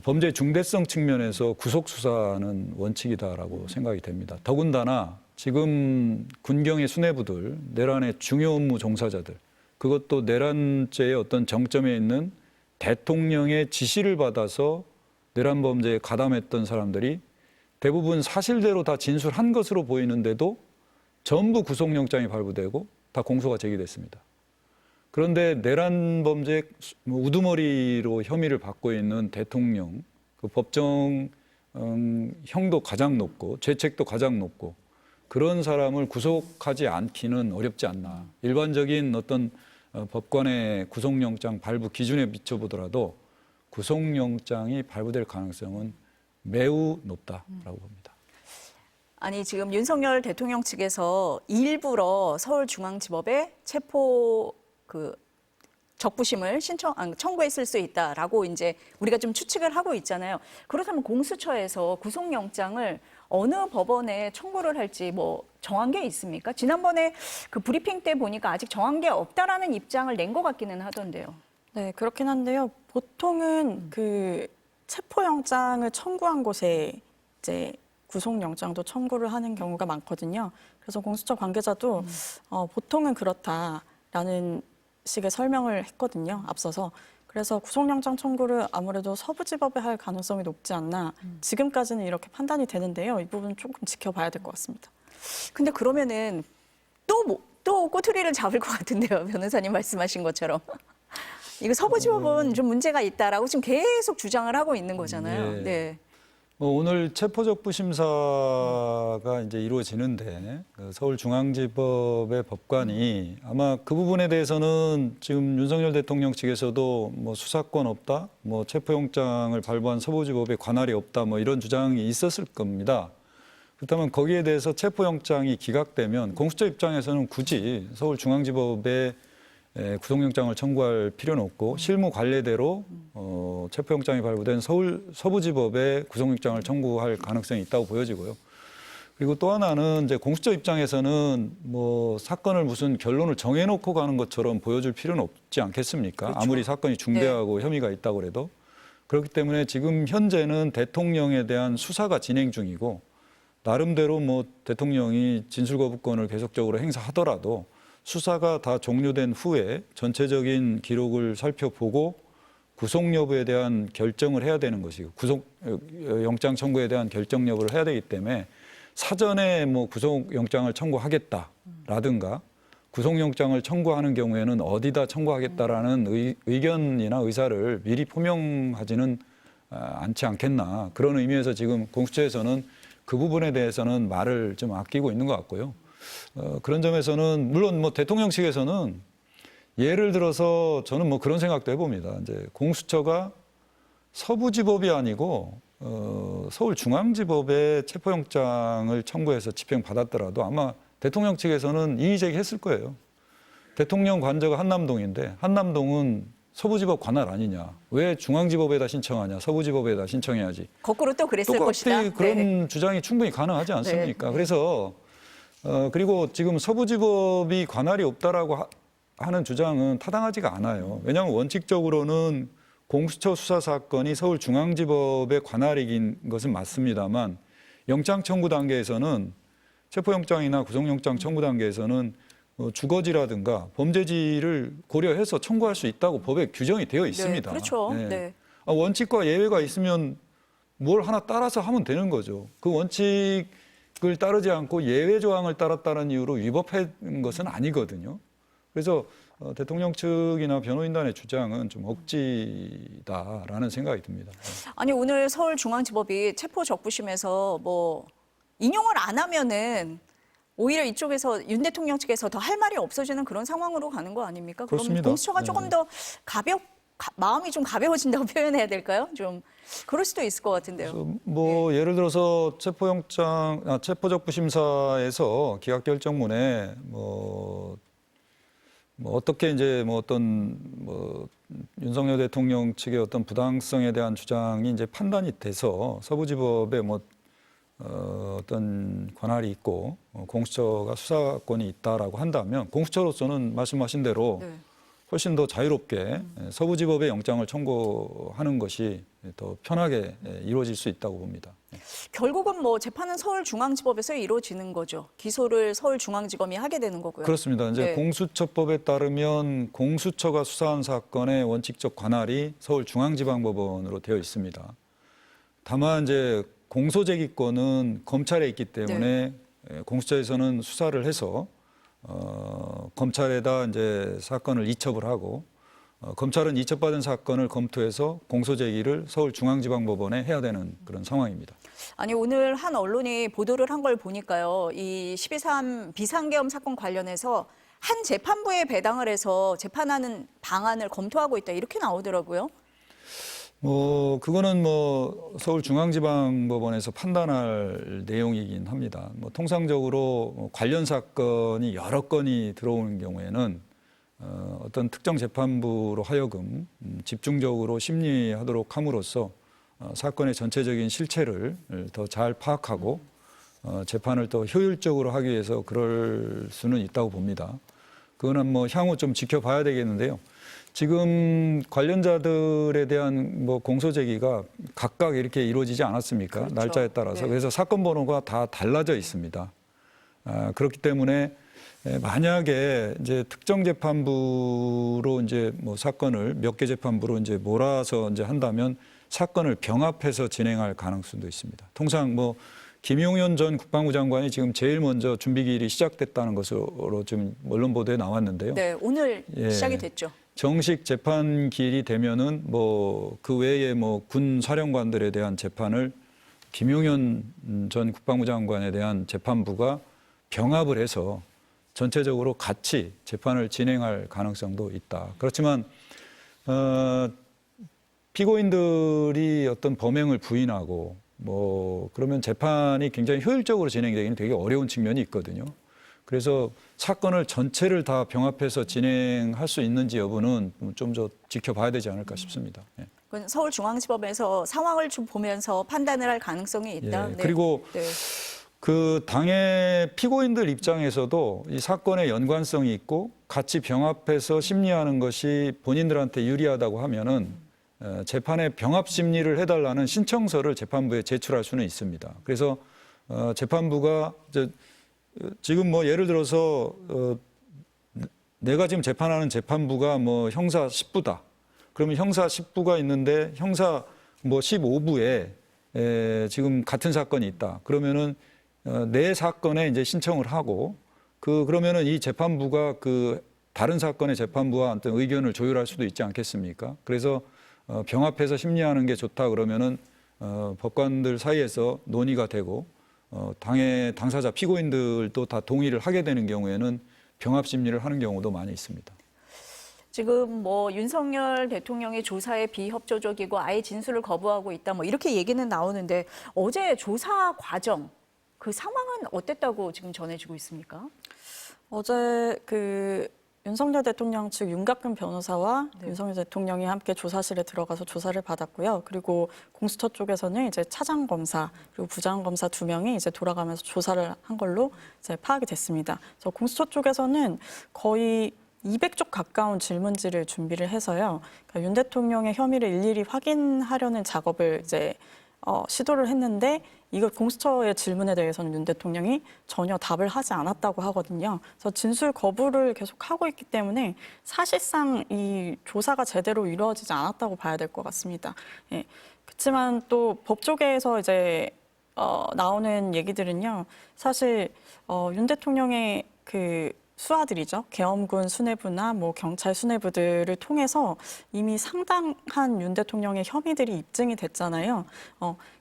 S3: 범죄 중대성 측면에서 구속 수사는 원칙이다라고 생각이 됩니다. 더군다나 지금 군경의 수뇌부들, 내란의 중요 업무 종사자들, 그것도 내란죄의 어떤 정점에 있는 대통령의 지시를 받아서 내란 범죄에 가담했던 사람들이 대부분 사실대로 다 진술한 것으로 보이는데도 전부 구속영장이 발부되고 다 공소가 제기됐습니다. 그런데 내란 범죄 우두머리로 혐의를 받고 있는 대통령, 그 법정 형도 가장 높고 죄책도 가장 높고 그런 사람을 구속하지 않기는 어렵지 않나. 일반적인 어떤 법관의 구속영장 발부 기준에 비춰보더라도 구속영장이 발부될 가능성은 매우 높다라고 봅니다.
S1: 아니 지금 윤석열 대통령 측에서 일부러 서울중앙지법에 체포 적부심을 청구했을 수 있다라고 이제 우리가 좀 추측을 하고 있잖아요. 그렇다면 공수처에서 구속영장을 어느 법원에 청구를 할지 뭐 정한 게 있습니까? 지난번에 그 브리핑 때 보니까 아직 정한 게 없다라는 입장을 낸 것 같기는 하던데요.
S2: 네, 그렇긴 한데요. 보통은 그 체포영장을 청구한 곳에 이제 구속영장도 청구를 하는 경우가 많거든요. 그래서 공수처 관계자도 보통은 그렇다라는 식의 설명을 했거든요. 앞서서. 그래서 구속영장 청구를 아무래도 서부지법에 할 가능성이 높지 않나. 지금까지는 이렇게 판단이 되는데요. 이 부분 조금 지켜봐야 될 것 같습니다.
S1: 근데 그러면은 또 꼬투리를 잡을 것 같은데요. 변호사님 말씀하신 것처럼. 이거 서부지법은 좀 문제가 있다라고 지금 계속 주장을 하고 있는 거잖아요.
S3: 예.
S1: 네.
S3: 뭐 오늘 체포적부 심사가 이제 이루어지는데 서울중앙지법의 법관이 아마 그 부분에 대해서는 지금 윤석열 대통령 측에서도 뭐 수사권 없다, 뭐 체포영장을 발부한 서부지법에 관할이 없다, 뭐 이런 주장이 있었을 겁니다. 그렇다면 거기에 대해서 체포영장이 기각되면 공수처 입장에서는 굳이 서울중앙지법에 구속영장을 청구할 필요는 없고 실무 관례대로 체포영장이 발부된 서부지법에 구속영장을 청구할 가능성이 있다고 보여지고요. 그리고 또 하나는 이제 공수처 입장에서는 뭐 사건을 무슨 결론을 정해놓고 가는 것처럼 보여줄 필요는 없지 않겠습니까?
S1: 그렇죠.
S3: 아무리 사건이 중대하고 혐의가 있다고 해도 그렇기 때문에 지금 현재는 대통령에 대한 수사가 진행 중이고 나름대로 뭐 대통령이 진술거부권을 계속적으로 행사하더라도 수사가 다 종료된 후에 전체적인 기록을 살펴보고 구속 여부에 대한 결정을 해야 되는 것이고 구속 영장 청구에 대한 결정 여부를 해야 되기 때문에 사전에 뭐 구속 영장을 청구하겠다라든가 구속 영장을 청구하는 경우에는 어디다 청구하겠다라는 의견이나 의사를 미리 표명하지는 않지 않겠나. 그런 의미에서 지금 공수처에서는 그 부분에 대해서는 말을 좀 아끼고 있는 것 같고요. 그런 점에서는 물론 뭐 대통령 측에서는 예를 들어서 저는 뭐 그런 생각도 해봅니다. 이제 공수처가 서부지법이 아니고 서울중앙지법에 체포영장을 청구해서 집행받았더라도 아마 대통령 측에서는 이의 제기했을 거예요. 대통령 관저가 한남동인데 한남동은 서부지법 관할 아니냐. 왜 중앙지법에다 신청하냐. 서부지법에다 신청해야지.
S1: 거꾸로 또 그랬을
S3: 똑같이
S1: 것이다.
S3: 그런
S1: 네.
S3: 주장이 충분히 가능하지 않습니까?
S1: 네.
S3: 그래서 그리고 지금 서부지법이 관할이 없다라고 하는 주장은 타당하지가 않아요. 왜냐하면 원칙적으로는 공수처 수사 사건이 서울중앙지법의 관할이긴 것은 맞습니다만 영장 청구 단계에서는 체포영장이나 구속영장 청구 단계에서는 주거지라든가 범죄지를 고려해서 청구할 수 있다고 법에 규정이 되어 있습니다.
S1: 네, 그렇죠.
S3: 네.
S1: 네.
S3: 원칙과 예외가 있으면 뭘 하나 따라서 하면 되는 거죠. 그 원칙을 따르지 않고 예외 조항을 따랐다는 이유로 위법한 것은 아니거든요. 그래서 대통령 측이나 변호인단의 주장은 좀 억지다라는 생각이 듭니다.
S1: 아니 오늘 서울중앙지법이 체포적부심에서 뭐 인용을 안 하면은 오히려 이쪽에서 윤 대통령 측에서 더 할 말이 없어지는 그런 상황으로 가는 거 아닙니까? 그럼
S3: 그렇습니다.
S1: 공수처가
S3: 네.
S1: 조금 더 마음이 좀 가벼워진다고 표현해야 될까요? 좀 그럴 수도 있을 것 같은데요.
S3: 그래서 뭐 예를 들어서 체포적부심사에서 기각결정문에 뭐 어떻게 이제 뭐 어떤 뭐 윤석열 대통령 측의 어떤 부당성에 대한 주장이 이제 판단이 돼서 서부지법에 뭐 어떤 권한이 있고 공수처가 수사권이 있다라고 한다면 공수처로서는 말씀하신 대로
S1: 네.
S3: 훨씬 더 자유롭게 서부지법에 영장을 청구하는 것이 더 편하게 이루어질 수 있다고 봅니다.
S1: 결국은 뭐 재판은 서울중앙지법에서 이루어지는 거죠. 기소를 서울중앙지검이 하게 되는 거고요.
S3: 그렇습니다. 이제
S1: 네.
S3: 공수처법에 따르면 공수처가 수사한 사건의 원칙적 관할이 서울중앙지방법원으로 되어 있습니다. 다만 이제 공소제기권은 검찰에 있기 때문에 공수처에서는 수사를 해서 검찰에다 이제 사건을 이첩을 하고 검찰은 이첩받은 사건을 검토해서 공소제기를 서울중앙지방법원에 해야 되는 그런 상황입니다.
S1: 아니 오늘 한 언론이 보도를 한 걸 보니까요. 이 12.3 비상계엄 사건 관련해서 한 재판부에 배당을 해서 재판하는 방안을 검토하고 있다 이렇게 나오더라고요.
S3: 그거는 뭐 서울중앙지방법원에서 판단할 내용이긴 합니다. 뭐 통상적으로 관련 사건이 여러 건이 들어오는 경우에는 어떤 특정 재판부로 하여금 집중적으로 심리하도록 함으로써 사건의 전체적인 실체를 더 잘 파악하고 재판을 더 효율적으로 하기 위해서 그럴 수는 있다고 봅니다. 그거는 뭐 향후 좀 지켜봐야 되겠는데요. 지금 관련자들에 대한 뭐 공소제기가 각각 이렇게 이루어지지 않았습니까?
S1: 그렇죠.
S3: 날짜에 따라서.
S1: 네.
S3: 그래서 사건 번호가 다 달라져 있습니다. 그렇기 때문에 만약에 이제 특정 재판부로 이제 뭐 사건을 몇 개 재판부로 이제 몰아서 이제 한다면 사건을 병합해서 진행할 가능성도 있습니다. 통상 뭐 김용현 전 국방부 장관이 지금 제일 먼저 준비기일이 시작됐다는 것으로 지금 언론 보도에 나왔는데요.
S1: 네, 오늘
S3: 예.
S1: 시작이 됐죠.
S3: 정식 재판 기일이 되면은 뭐 그 외에 뭐 군 사령관들에 대한 재판을 김용현 전 국방부 장관에 대한 재판부가 병합을 해서 전체적으로 같이 재판을 진행할 가능성도 있다. 그렇지만 피고인들이 어떤 범행을 부인하고 뭐 그러면 재판이 굉장히 효율적으로 진행되기는 되게 어려운 측면이 있거든요. 그래서 사건을 전체를 다 병합해서 진행할 수 있는지 여부는 좀 더 지켜봐야 되지 않을까 싶습니다. 예.
S1: 그건 서울중앙지법에서 상황을 좀 보면서 판단을 할 가능성이 있다.
S3: 예. 그리고
S1: 네.
S3: 그 당의 피고인들 입장에서도 이 사건의 연관성이 있고 같이 병합해서 심리하는 것이 본인들한테 유리하다고 하면은 재판에 병합 심리를 해달라는 신청서를 재판부에 제출할 수는 있습니다. 그래서 재판부가 지금 뭐 예를 들어서 내가 지금 재판하는 재판부가 뭐 형사 10부다. 그러면 형사 10부가 있는데 형사 뭐 15부에 지금 같은 사건이 있다. 그러면은 내 사건에 이제 신청을 하고 그러면은 이 재판부가 그 다른 사건의 재판부와 어떤 의견을 조율할 수도 있지 않겠습니까? 그래서 병합해서 심리하는 게 좋다 그러면은 법관들 사이에서 논의가 되고 당사자 피고인들도 다 동의를 하게 되는 경우에는 병합 심리를 하는 경우도 많이 있습니다.
S1: 지금 뭐 윤석열 대통령이 조사에 비협조적이고 아예 진술을 거부하고 있다 뭐 이렇게 얘기는 나오는데 어제 조사 과정 그 상황은 어땠다고 지금 전해지고 있습니까?
S2: 어제 윤석열 대통령 측 윤곽근 변호사와
S1: 네.
S2: 윤석열 대통령이 함께 조사실에 들어가서 조사를 받았고요. 그리고 공수처 쪽에서는 이제 차장 검사 그리고 부장 검사 2명이 이제 돌아가면서 조사를 한 걸로 이제 파악이 됐습니다. 그래서 공수처 쪽에서는 거의 200쪽 가까운 질문지를 준비를 해서요. 그러니까 윤 대통령의 혐의를 일일이 확인하려는 작업을 이제 시도를 했는데 이걸 공수처의 질문에 대해서는 윤 대통령이 전혀 답을 하지 않았다고 하거든요. 그래서 진술 거부를 계속 하고 있기 때문에 사실상 이 조사가 제대로 이루어지지 않았다고 봐야 될 것 같습니다. 예. 그렇지만 또 법조계에서 이제 나오는 얘기들은요. 사실 윤 대통령의 수하들이죠. 계엄군 수뇌부나 뭐 경찰 수뇌부들을 통해서 이미 상당한 윤 대통령의 혐의들이 입증이 됐잖아요.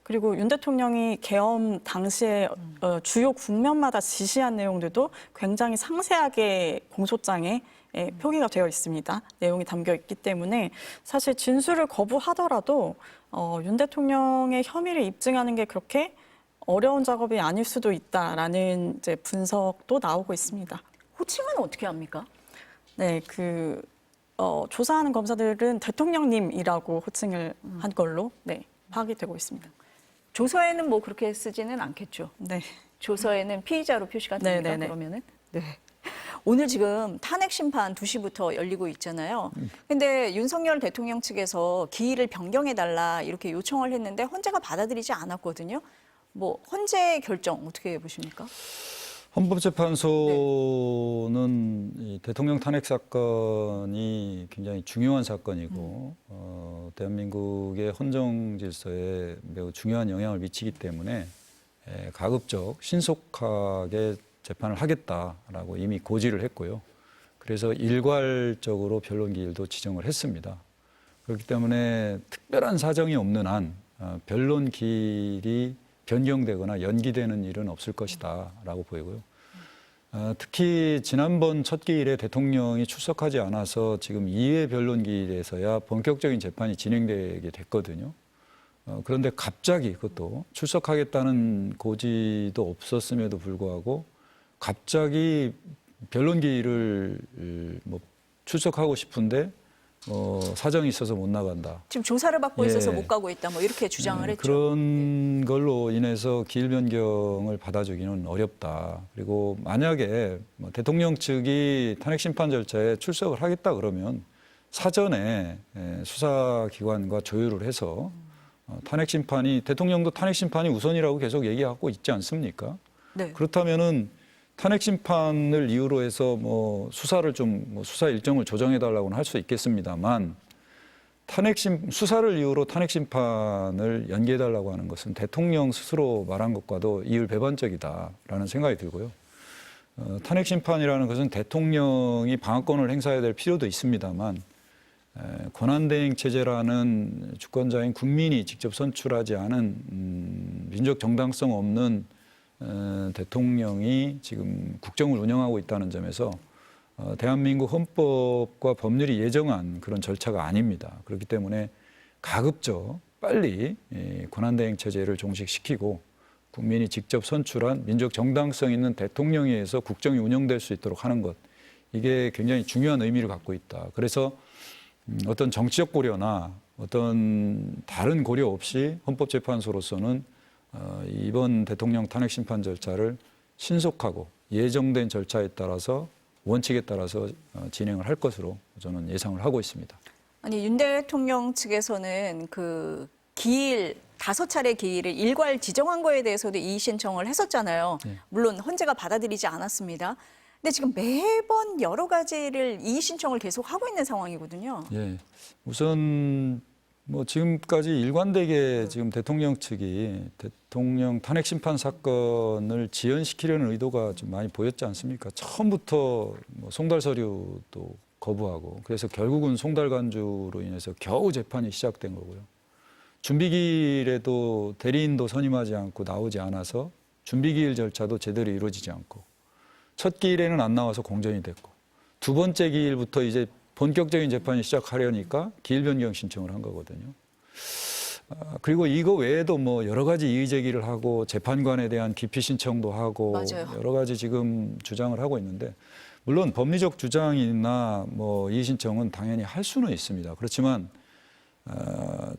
S2: 그리고 윤 대통령이 계엄 당시에 주요 국면마다 지시한 내용들도 굉장히 상세하게 공소장에 표기가 되어 있습니다. 내용이 담겨 있기 때문에 사실 진술을 거부하더라도 윤 대통령의 혐의를 입증하는 게 그렇게 어려운 작업이 아닐 수도 있다라는 이제 분석도 나오고 있습니다.
S1: 호칭은 어떻게 합니까?
S2: 네, 조사하는 검사들은 대통령님이라고 호칭을 한 걸로 파악이 되고 있습니다.
S1: 조서에는 뭐 그렇게 쓰지는 않겠죠.
S2: 네.
S1: 조서에는 피의자로 표시가 됩니까?
S2: 네네네.
S1: 그러면은? 네. 오늘 지금 탄핵 심판 2시부터 열리고 있잖아요. 근데 윤석열 대통령 측에서 기일을 변경해달라 이렇게 요청을 했는데 헌재가 받아들이지 않았거든요. 뭐 헌재 결정 어떻게 보십니까?
S3: 헌법재판소는 이 대통령 탄핵 사건이 굉장히 중요한 사건이고 대한민국의 헌정 질서에 매우 중요한 영향을 미치기 때문에 가급적 신속하게 재판을 하겠다라고 이미 고지를 했고요. 그래서 일괄적으로 변론 기일도 지정을 했습니다. 그렇기 때문에 특별한 사정이 없는 한 변론 기일이 변경되거나 연기되는 일은 없을 것이다라고 보이고요. 특히 지난번 첫 기일에 대통령이 출석하지 않아서 지금 2회 변론 기일에서야 본격적인 재판이 진행되게 됐거든요. 그런데 갑자기 그것도 출석하겠다는 고지도 없었음에도 불구하고 갑자기 변론 기일을 뭐 출석하고 싶은데 사정이 있어서 못 나간다.
S1: 지금 조사를 받고 있어서 못 가고 있다. 뭐 이렇게 주장을 했죠.
S3: 그런 걸로 인해서 기일 변경을 받아주기는 어렵다. 그리고 만약에 뭐 대통령 측이 탄핵 심판 절차에 출석을 하겠다 그러면 사전에 수사기관과 조율을 해서 탄핵 심판이 대통령도 탄핵 심판이 우선이라고 계속 얘기하고 있지 않습니까?
S1: 네.
S3: 그렇다면은 탄핵 심판을 이유로 해서 뭐 수사를 수사 일정을 조정해 달라고는 할 수 있겠습니다만 수사를 이유로 탄핵 심판을 연기해 달라고 하는 것은 대통령 스스로 말한 것과도 이율배반적이다라는 생각이 들고요. 탄핵 심판이라는 것은 대통령이 방어권을 행사해야 될 필요도 있습니다만 권한대행 체제라는 주권자인 국민이 직접 선출하지 않은 민족 정당성 없는 대통령이 지금 국정을 운영하고 있다는 점에서 대한민국 헌법과 법률이 예정한 그런 절차가 아닙니다. 그렇기 때문에 가급적 빨리 권한대행 체제를 종식시키고 국민이 직접 선출한 민족 정당성 있는 대통령에 의해서 국정이 운영될 수 있도록 하는 것, 이게 굉장히 중요한 의미를 갖고 있다. 그래서 어떤 정치적 고려나 어떤 다른 고려 없이 헌법재판소로서는 이번 대통령 탄핵 심판 절차를 신속하고 예정된 절차에 따라서 원칙에 따라서 진행을 할 것으로 저는 예상을 하고 있습니다.
S1: 아니 윤 대통령 측에서는 그 기일 5차례 기일을 일괄 지정한 거에 대해서도 이의 신청을 했었잖아요.
S3: 네.
S1: 물론 헌재가 받아들이지 않았습니다. 근데 지금 매번 여러 가지를 이의 신청을 계속 하고 있는 상황이거든요.
S3: 예, 우선 뭐 지금까지 일관되게 지금 대통령 측이 대통령 탄핵 심판 사건을 지연시키려는 의도가 좀 많이 보였지 않습니까? 처음부터 뭐 송달 서류도 거부하고 그래서 결국은 송달 간주로 인해서 겨우 재판이 시작된 거고요. 준비기일에도 대리인도 선임하지 않고 나오지 않아서 준비기일 절차도 제대로 이루어지지 않고 첫 기일에는 안 나와서 공전이 됐고 두 번째 기일부터 이제 본격적인 재판이 시작하려니까 기일 변경 신청을 한 거거든요. 그리고 이거 외에도 뭐 여러 가지 이의 제기를 하고 재판관에 대한 기피 신청도 하고
S1: 맞아요.
S3: 여러 가지 지금 주장을 하고 있는데 물론 법리적 주장이나 뭐 이의 신청은 당연히 할 수는 있습니다. 그렇지만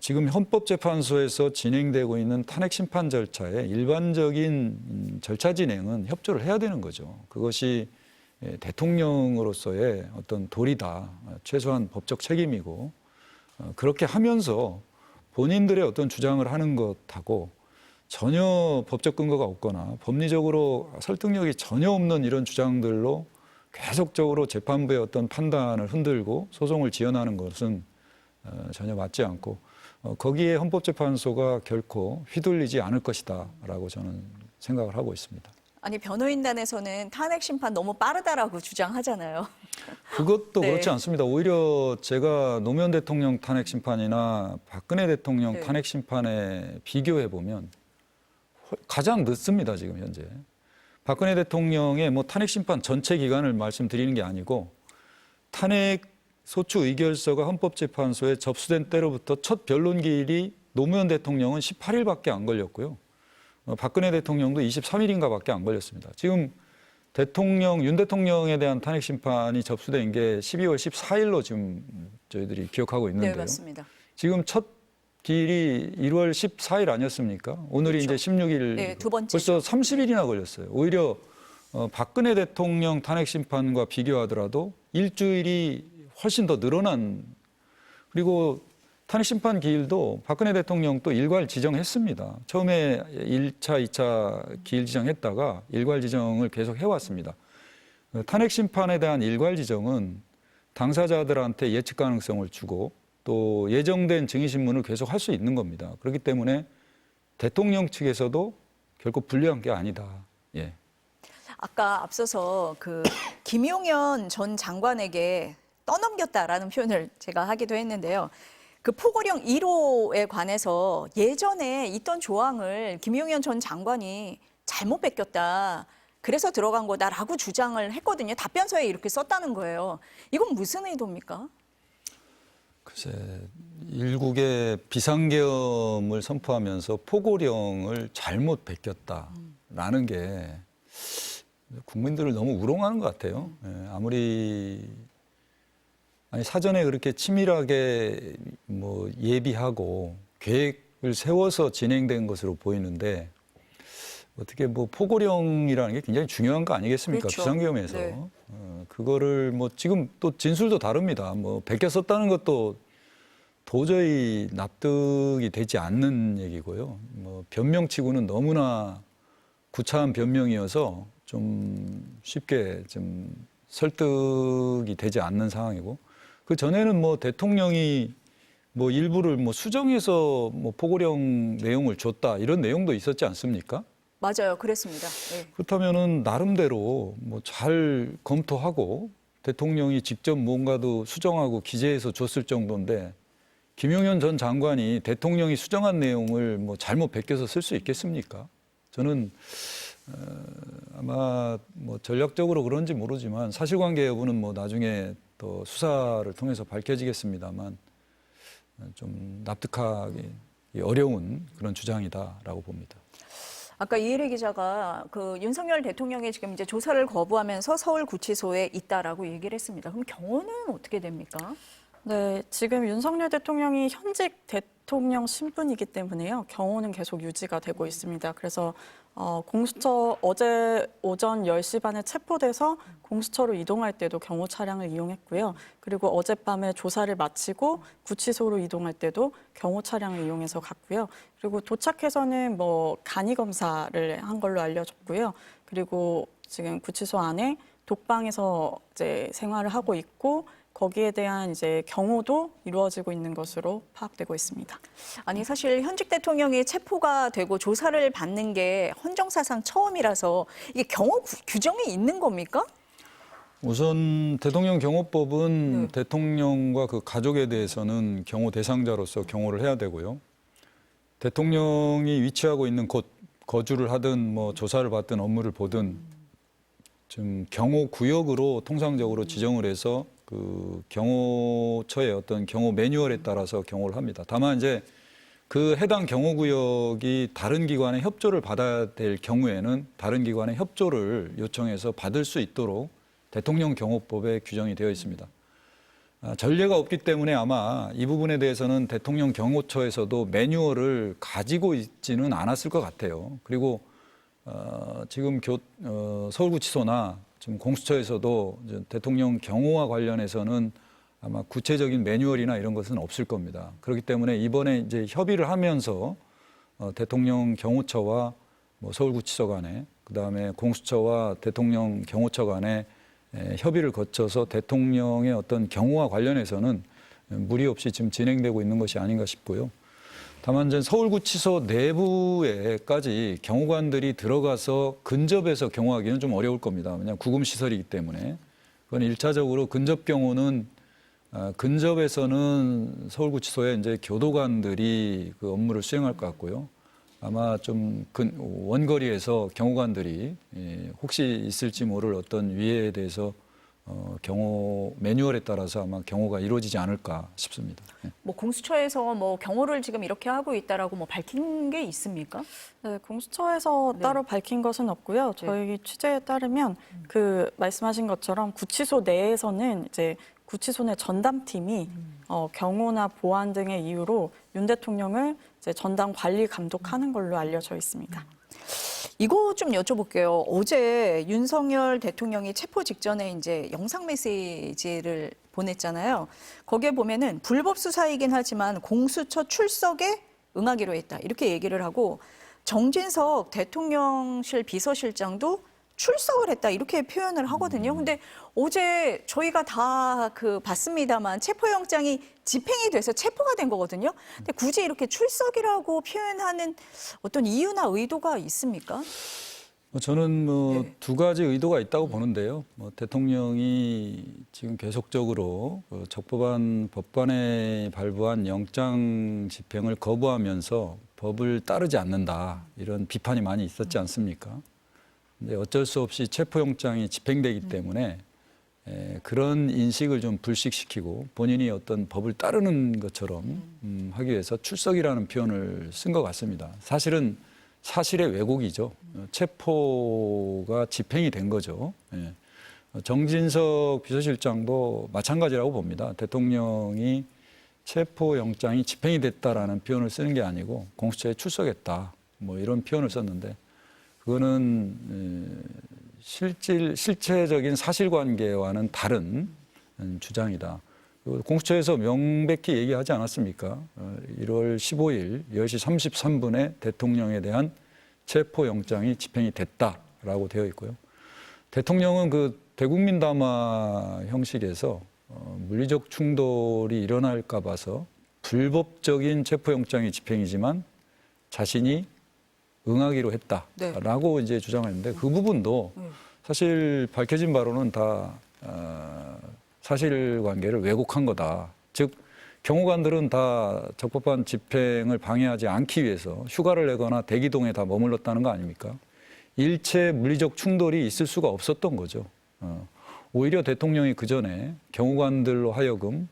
S3: 지금 헌법재판소에서 진행되고 있는 탄핵 심판 절차의 일반적인 절차 진행은 협조를 해야 되는 거죠. 그것이 대통령으로서의 어떤 도리다, 최소한 법적 책임이고 그렇게 하면서 본인들의 어떤 주장을 하는 것하고 전혀 법적 근거가 없거나 법리적으로 설득력이 전혀 없는 이런 주장들로 계속적으로 재판부의 어떤 판단을 흔들고 소송을 지연하는 것은 전혀 맞지 않고 거기에 헌법재판소가 결코 휘둘리지 않을 것이다라고 저는 생각을 하고 있습니다.
S1: 아니 변호인단에서는 탄핵 심판 너무 빠르다라고 주장하잖아요.
S3: 그것도
S1: 네.
S3: 그렇지 않습니다. 오히려 제가 노무현 대통령 탄핵 심판이나 박근혜 대통령
S1: 네.
S3: 탄핵 심판에 비교해 보면 가장 늦습니다. 지금 현재. 박근혜 대통령의 뭐 탄핵 심판 전체 기간을 말씀드리는 게 아니고 탄핵 소추 의결서가 헌법재판소에 접수된 때로부터 첫 변론 기일이 노무현 대통령은 18일밖에 안 걸렸고요. 박근혜 대통령도 23일인가밖에 안 걸렸습니다. 지금 윤 대통령에 대한 탄핵 심판이 접수된 게 12월 14일로 지금 저희들이 기억하고 있는데요.
S1: 네, 맞습니다.
S3: 지금 첫 기일이 1월 14일 아니었습니까? 오늘이
S1: 그렇죠.
S3: 이제 16일.
S1: 네, 두 번째죠.
S3: 벌써 30일이나 걸렸어요. 오히려 박근혜 대통령 탄핵 심판과 비교하더라도 일주일이 훨씬 더 늘어난, 그리고 탄핵 심판 기일도 박근혜 대통령 또 일괄 지정했습니다. 처음에 1차, 2차 기일 지정했다가 일괄 지정을 계속 해왔습니다. 탄핵 심판에 대한 일괄 지정은 당사자들한테 예측 가능성을 주고 또 예정된 증인신문을 계속 할 수 있는 겁니다. 그렇기 때문에 대통령 측에서도 결코 불리한 게 아니다. 예.
S1: 아까 앞서서 그 김용현 전 장관에게 떠넘겼다라는 표현을 제가 하기도 했는데요. 그 포고령 1호에 관해서 예전에 있던 조항을 김용현 전 장관이 잘못 베꼈다. 그래서 들어간 거다라고 주장을 했거든요. 답변서에 이렇게 썼다는 거예요. 이건 무슨 의도입니까?
S3: 글쎄, 일국의 비상계엄을 선포하면서 포고령을 잘못 베꼈다라는 게 국민들을 너무 우롱하는 것 같아요. 예, 아무리 사전에 그렇게 치밀하게 뭐 예비하고 계획을 세워서 진행된 것으로 보이는데 어떻게 뭐 포고령이라는 게 굉장히 중요한 거 아니겠습니까?
S1: 그렇죠.
S3: 비상계엄에서.
S1: 네.
S3: 그거를 뭐 지금 또 진술도 다릅니다. 뭐 베껴 썼다는 것도 도저히 납득이 되지 않는 얘기고요. 뭐 변명치고는 너무나 구차한 변명이어서 좀 쉽게 좀 설득이 되지 않는 상황이고, 그 전에는 뭐 대통령이 뭐 일부를 뭐 수정해서 뭐 포고령 내용을 줬다 이런 내용도 있었지 않습니까?
S1: 맞아요. 그랬습니다. 네.
S3: 그렇다면은 나름대로 뭐 잘 검토하고 대통령이 직접 뭔가도 수정하고 기재해서 줬을 정도인데 김용현 전 장관이 대통령이 수정한 내용을 뭐 잘못 베껴서 쓸 수 있겠습니까? 저는 아마 뭐 전략적으로 그런지 모르지만 사실관계 여부는 뭐 나중에 또 수사를 통해서 밝혀지겠습니다만 좀 납득하기 어려운 그런 주장이다라고 봅니다.
S1: 아까 이혜리 기자가 그 윤석열 대통령이 지금 이제 조사를 거부하면서 서울구치소에 있다라고 얘기를 했습니다. 그럼 경호는 어떻게 됩니까?
S2: 네, 지금 윤석열 대통령이 현직 대통령 신분이기 때문에요. 경호는 계속 유지가 되고 있습니다. 그래서 공수처 어제 오전 10시 반에 체포돼서 공수처로 이동할 때도 경호 차량을 이용했고요. 그리고 어젯밤에 조사를 마치고 구치소로 이동할 때도 경호 차량을 이용해서 갔고요. 그리고 도착해서는 뭐 간이 검사를 한 걸로 알려졌고요. 그리고 지금 구치소 안에 독방에서 이제 생활을 하고 있고 거기에 대한 이제 경호도 이루어지고 있는 것으로 파악되고 있습니다.
S1: 아니 사실 현직 대통령이 체포가 되고 조사를 받는 게 헌정사상 처음이라서 이게 경호 규정이 있는 겁니까?
S3: 우선 대통령 경호법은 대통령과 그 가족에 대해서는 경호 대상자로서 경호를 해야 되고요. 대통령이 위치하고 있는 곳, 거주를 하든 뭐 조사를 받든 업무를 보든 좀 경호 구역으로 통상적으로 지정을 해서 그 경호처의 어떤 경호 매뉴얼에 따라서 경호를 합니다. 다만 이제 그 해당 경호 구역이 다른 기관의 협조를 받아야 될 경우에는 다른 기관의 협조를 요청해서 받을 수 있도록 대통령 경호법에 규정이 되어 있습니다. 전례가 없기 때문에 아마 이 부분에 대해서는 대통령 경호처에서도 매뉴얼을 가지고 있지는 않았을 것 같아요. 그리고 지금 서울구치소나 지금 공수처에서도 이제 대통령 경호와 관련해서는 아마 구체적인 매뉴얼이나 이런 것은 없을 겁니다. 그렇기 때문에 이번에 이제 협의를 하면서 대통령 경호처와 뭐 서울구치소 간에 그다음에 공수처와 대통령 경호처 간에 협의를 거쳐서 대통령의 어떤 경호와 관련해서는 무리 없이 지금 진행되고 있는 것이 아닌가 싶고요. 다만 이제 서울구치소 내부에까지 경호관들이 들어가서 근접해서 경호하기는 좀 어려울 겁니다. 왜냐하면 구금시설이기 때문에. 그건 1차적으로 근접 경호는 근접에서는 서울구치소에 이제 교도관들이 그 업무를 수행할 것 같고요. 아마 좀 원거리에서 경호관들이 혹시 있을지 모를 어떤 위해에 대해서 경호 매뉴얼에 따라서 아마 경호가 이루어지지 않을까 싶습니다.
S1: 뭐 공수처에서 뭐 경호를 지금 이렇게 하고 있다라고 뭐 밝힌 게 있습니까?
S2: 네, 공수처에서 따로 밝힌 것은 없고요. 저희 취재에 따르면 그 말씀하신 것처럼 구치소 내에서는 이제 구치소 내 전담팀이 경호나 보안 등의 이유로 윤 대통령을 이제 전담 관리 감독하는 걸로 알려져 있습니다.
S1: 이거 좀 여쭤볼게요. 어제 윤석열 대통령이 체포 직전에 이제 영상 메시지를 보냈잖아요. 거기에 보면은 불법 수사이긴 하지만 공수처 출석에 응하기로 했다. 이렇게 얘기를 하고 정진석 대통령실 비서실장도 출석을 했다. 이렇게 표현을 하거든요. 근데 어제 저희가 다 봤습니다만 체포영장이 집행이 돼서 체포가 된 거거든요. 근데 굳이 이렇게 출석이라고 표현하는 어떤 이유나 의도가 있습니까?
S3: 저는 뭐 두 가지 의도가 있다고 보는데요. 뭐 대통령이 지금 계속적으로 적법한 법관에 발부한 영장 집행을 거부하면서 법을 따르지 않는다 이런 비판이 많이 있었지 않습니까? 근데 어쩔 수 없이 체포영장이 집행되기 때문에 그런 인식을 좀 불식시키고 본인이 어떤 법을 따르는 것처럼 하기 위해서 출석이라는 표현을 쓴 것 같습니다. 사실은 사실의 왜곡이죠. 체포가 집행이 된 거죠. 정진석 비서실장도 마찬가지라고 봅니다. 대통령이 체포영장이 집행이 됐다라는 표현을 쓰는 게 아니고 공수처에 출석했다. 뭐 이런 표현을 썼는데 그거는 실체적인 사실관계와는 다른 주장이다. 공수처에서 명백히 얘기하지 않았습니까? 1월 15일 10시 33분에 대통령에 대한 체포영장이 집행이 됐다라고 되어 있고요. 대통령은 그 대국민 담화 형식에서 물리적 충돌이 일어날까 봐서 불법적인 체포영장이 집행이지만 자신이 응하기로 했다라고 이제 주장했는데 그 부분도 사실 밝혀진 바로는 다 사실관계를 왜곡한 거다. 즉 경호관들은 다 적법한 집행을 방해하지 않기 위해서 휴가를 내거나 대기동에 다 머물렀다는 거 아닙니까? 일체 물리적 충돌이 있을 수가 없었던 거죠. 오히려 대통령이 그 전에 경호관들로 하여금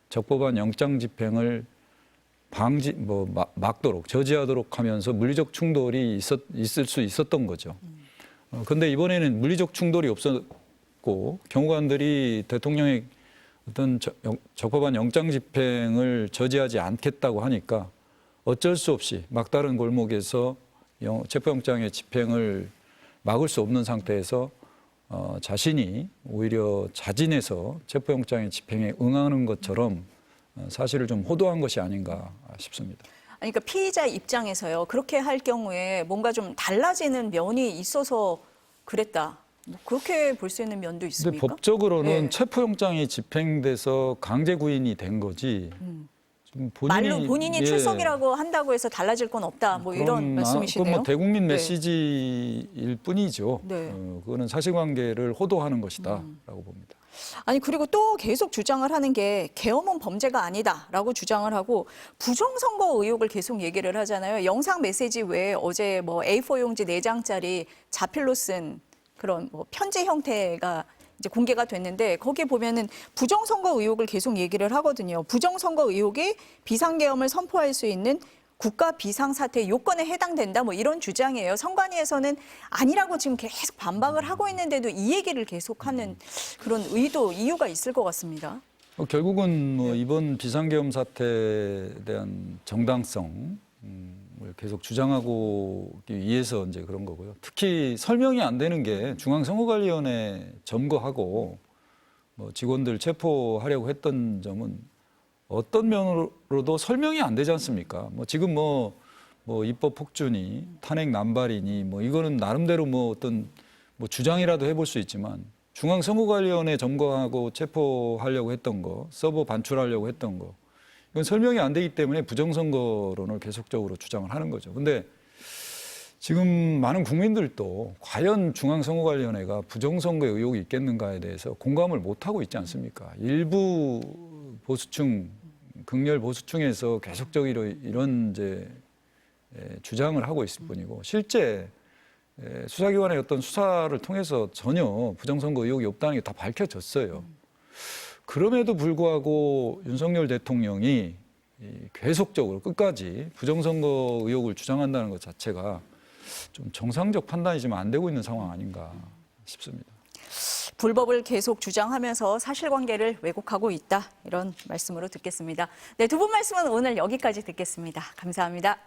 S3: 적법한 영장 집행을 막도록 저지하도록 하면서 물리적 충돌이 있을 수 있었던 거죠. 그런데 이번에는 물리적 충돌이 없었고 경호관들이 대통령의 어떤 적법한 영장 집행을 저지하지 않겠다고 하니까 어쩔 수 없이 막다른 골목에서 체포영장의 집행을 막을 수 없는 상태에서 자신이 오히려 자진해서 체포영장의 집행에 응하는 것처럼 사실을 좀 호도한 것이 아닌가 싶습니다.
S1: 아니, 그러니까 피의자 입장에서요. 그렇게 할 경우에 뭔가 좀 달라지는 면이 있어서 그랬다. 뭐 그렇게 볼 수 있는 면도 있습니까?
S3: 근데 법적으로는 체포영장이 집행돼서 강제 구인이 된 거지.
S1: 말로 본인이 출석이라고 한다고 해서 달라질 건 없다. 뭐 이런 말씀이시네요.
S3: 그건 뭐 대국민 메시지일 뿐이죠.
S1: 네.
S3: 그거는 사실관계를 호도하는 것이다라고 봅니다.
S1: 아니 그리고 또 계속 주장을 하는 게 계엄은 범죄가 아니다라고 주장을 하고 부정선거 의혹을 계속 얘기를 하잖아요. 영상 메시지 외에 어제 뭐 A4 용지 4장짜리 자필로 쓴 그런 뭐 편지 형태가 이제 공개가 됐는데 거기에 보면은 부정선거 의혹을 계속 얘기를 하거든요. 부정선거 의혹이 비상계엄을 선포할 수 있는 국가 비상사태 요건에 해당된다 뭐 이런 주장이에요. 선관위에서는 아니라고 지금 계속 반박을 하고 있는데도 이 얘기를 계속하는 그런 의도, 이유가 있을 것 같습니다.
S3: 결국은 뭐 이번 비상계엄 사태에 대한 정당성을 계속 주장하기 위해서 이제 그런 거고요. 특히 설명이 안 되는 게 중앙선거관리위원회 점거하고 뭐 직원들 체포하려고 했던 점은 어떤 면으로도 설명이 안 되지 않습니까? 뭐 지금 뭐 입법 폭주니 탄핵 남발이니 뭐 이거는 나름대로 뭐 어떤 뭐 주장이라도 해볼 수 있지만 중앙선거관리위원회 점거하고 체포하려고 했던 거, 서버 반출하려고 했던 거 이건 설명이 안 되기 때문에 부정선거론을 계속적으로 주장을 하는 거죠. 근데 지금 많은 국민들도 과연 중앙선거관리위원회가 부정선거에 의혹이 있겠는가에 대해서 공감을 못하고 있지 않습니까? 일부 보수층, 극렬 보수층에서 계속적으로 이런 이제 주장을 하고 있을 뿐이고 실제 수사기관의 어떤 수사를 통해서 전혀 부정선거 의혹이 없다는 게 다 밝혀졌어요. 그럼에도 불구하고 윤석열 대통령이 계속적으로 끝까지 부정선거 의혹을 주장한다는 것 자체가 좀 정상적 판단이 지금 안 되고 있는 상황 아닌가 싶습니다.
S1: 불법을 계속 주장하면서 사실관계를 왜곡하고 있다. 이런 말씀으로 듣겠습니다. 네, 두 분 말씀은 오늘 여기까지 듣겠습니다. 감사합니다.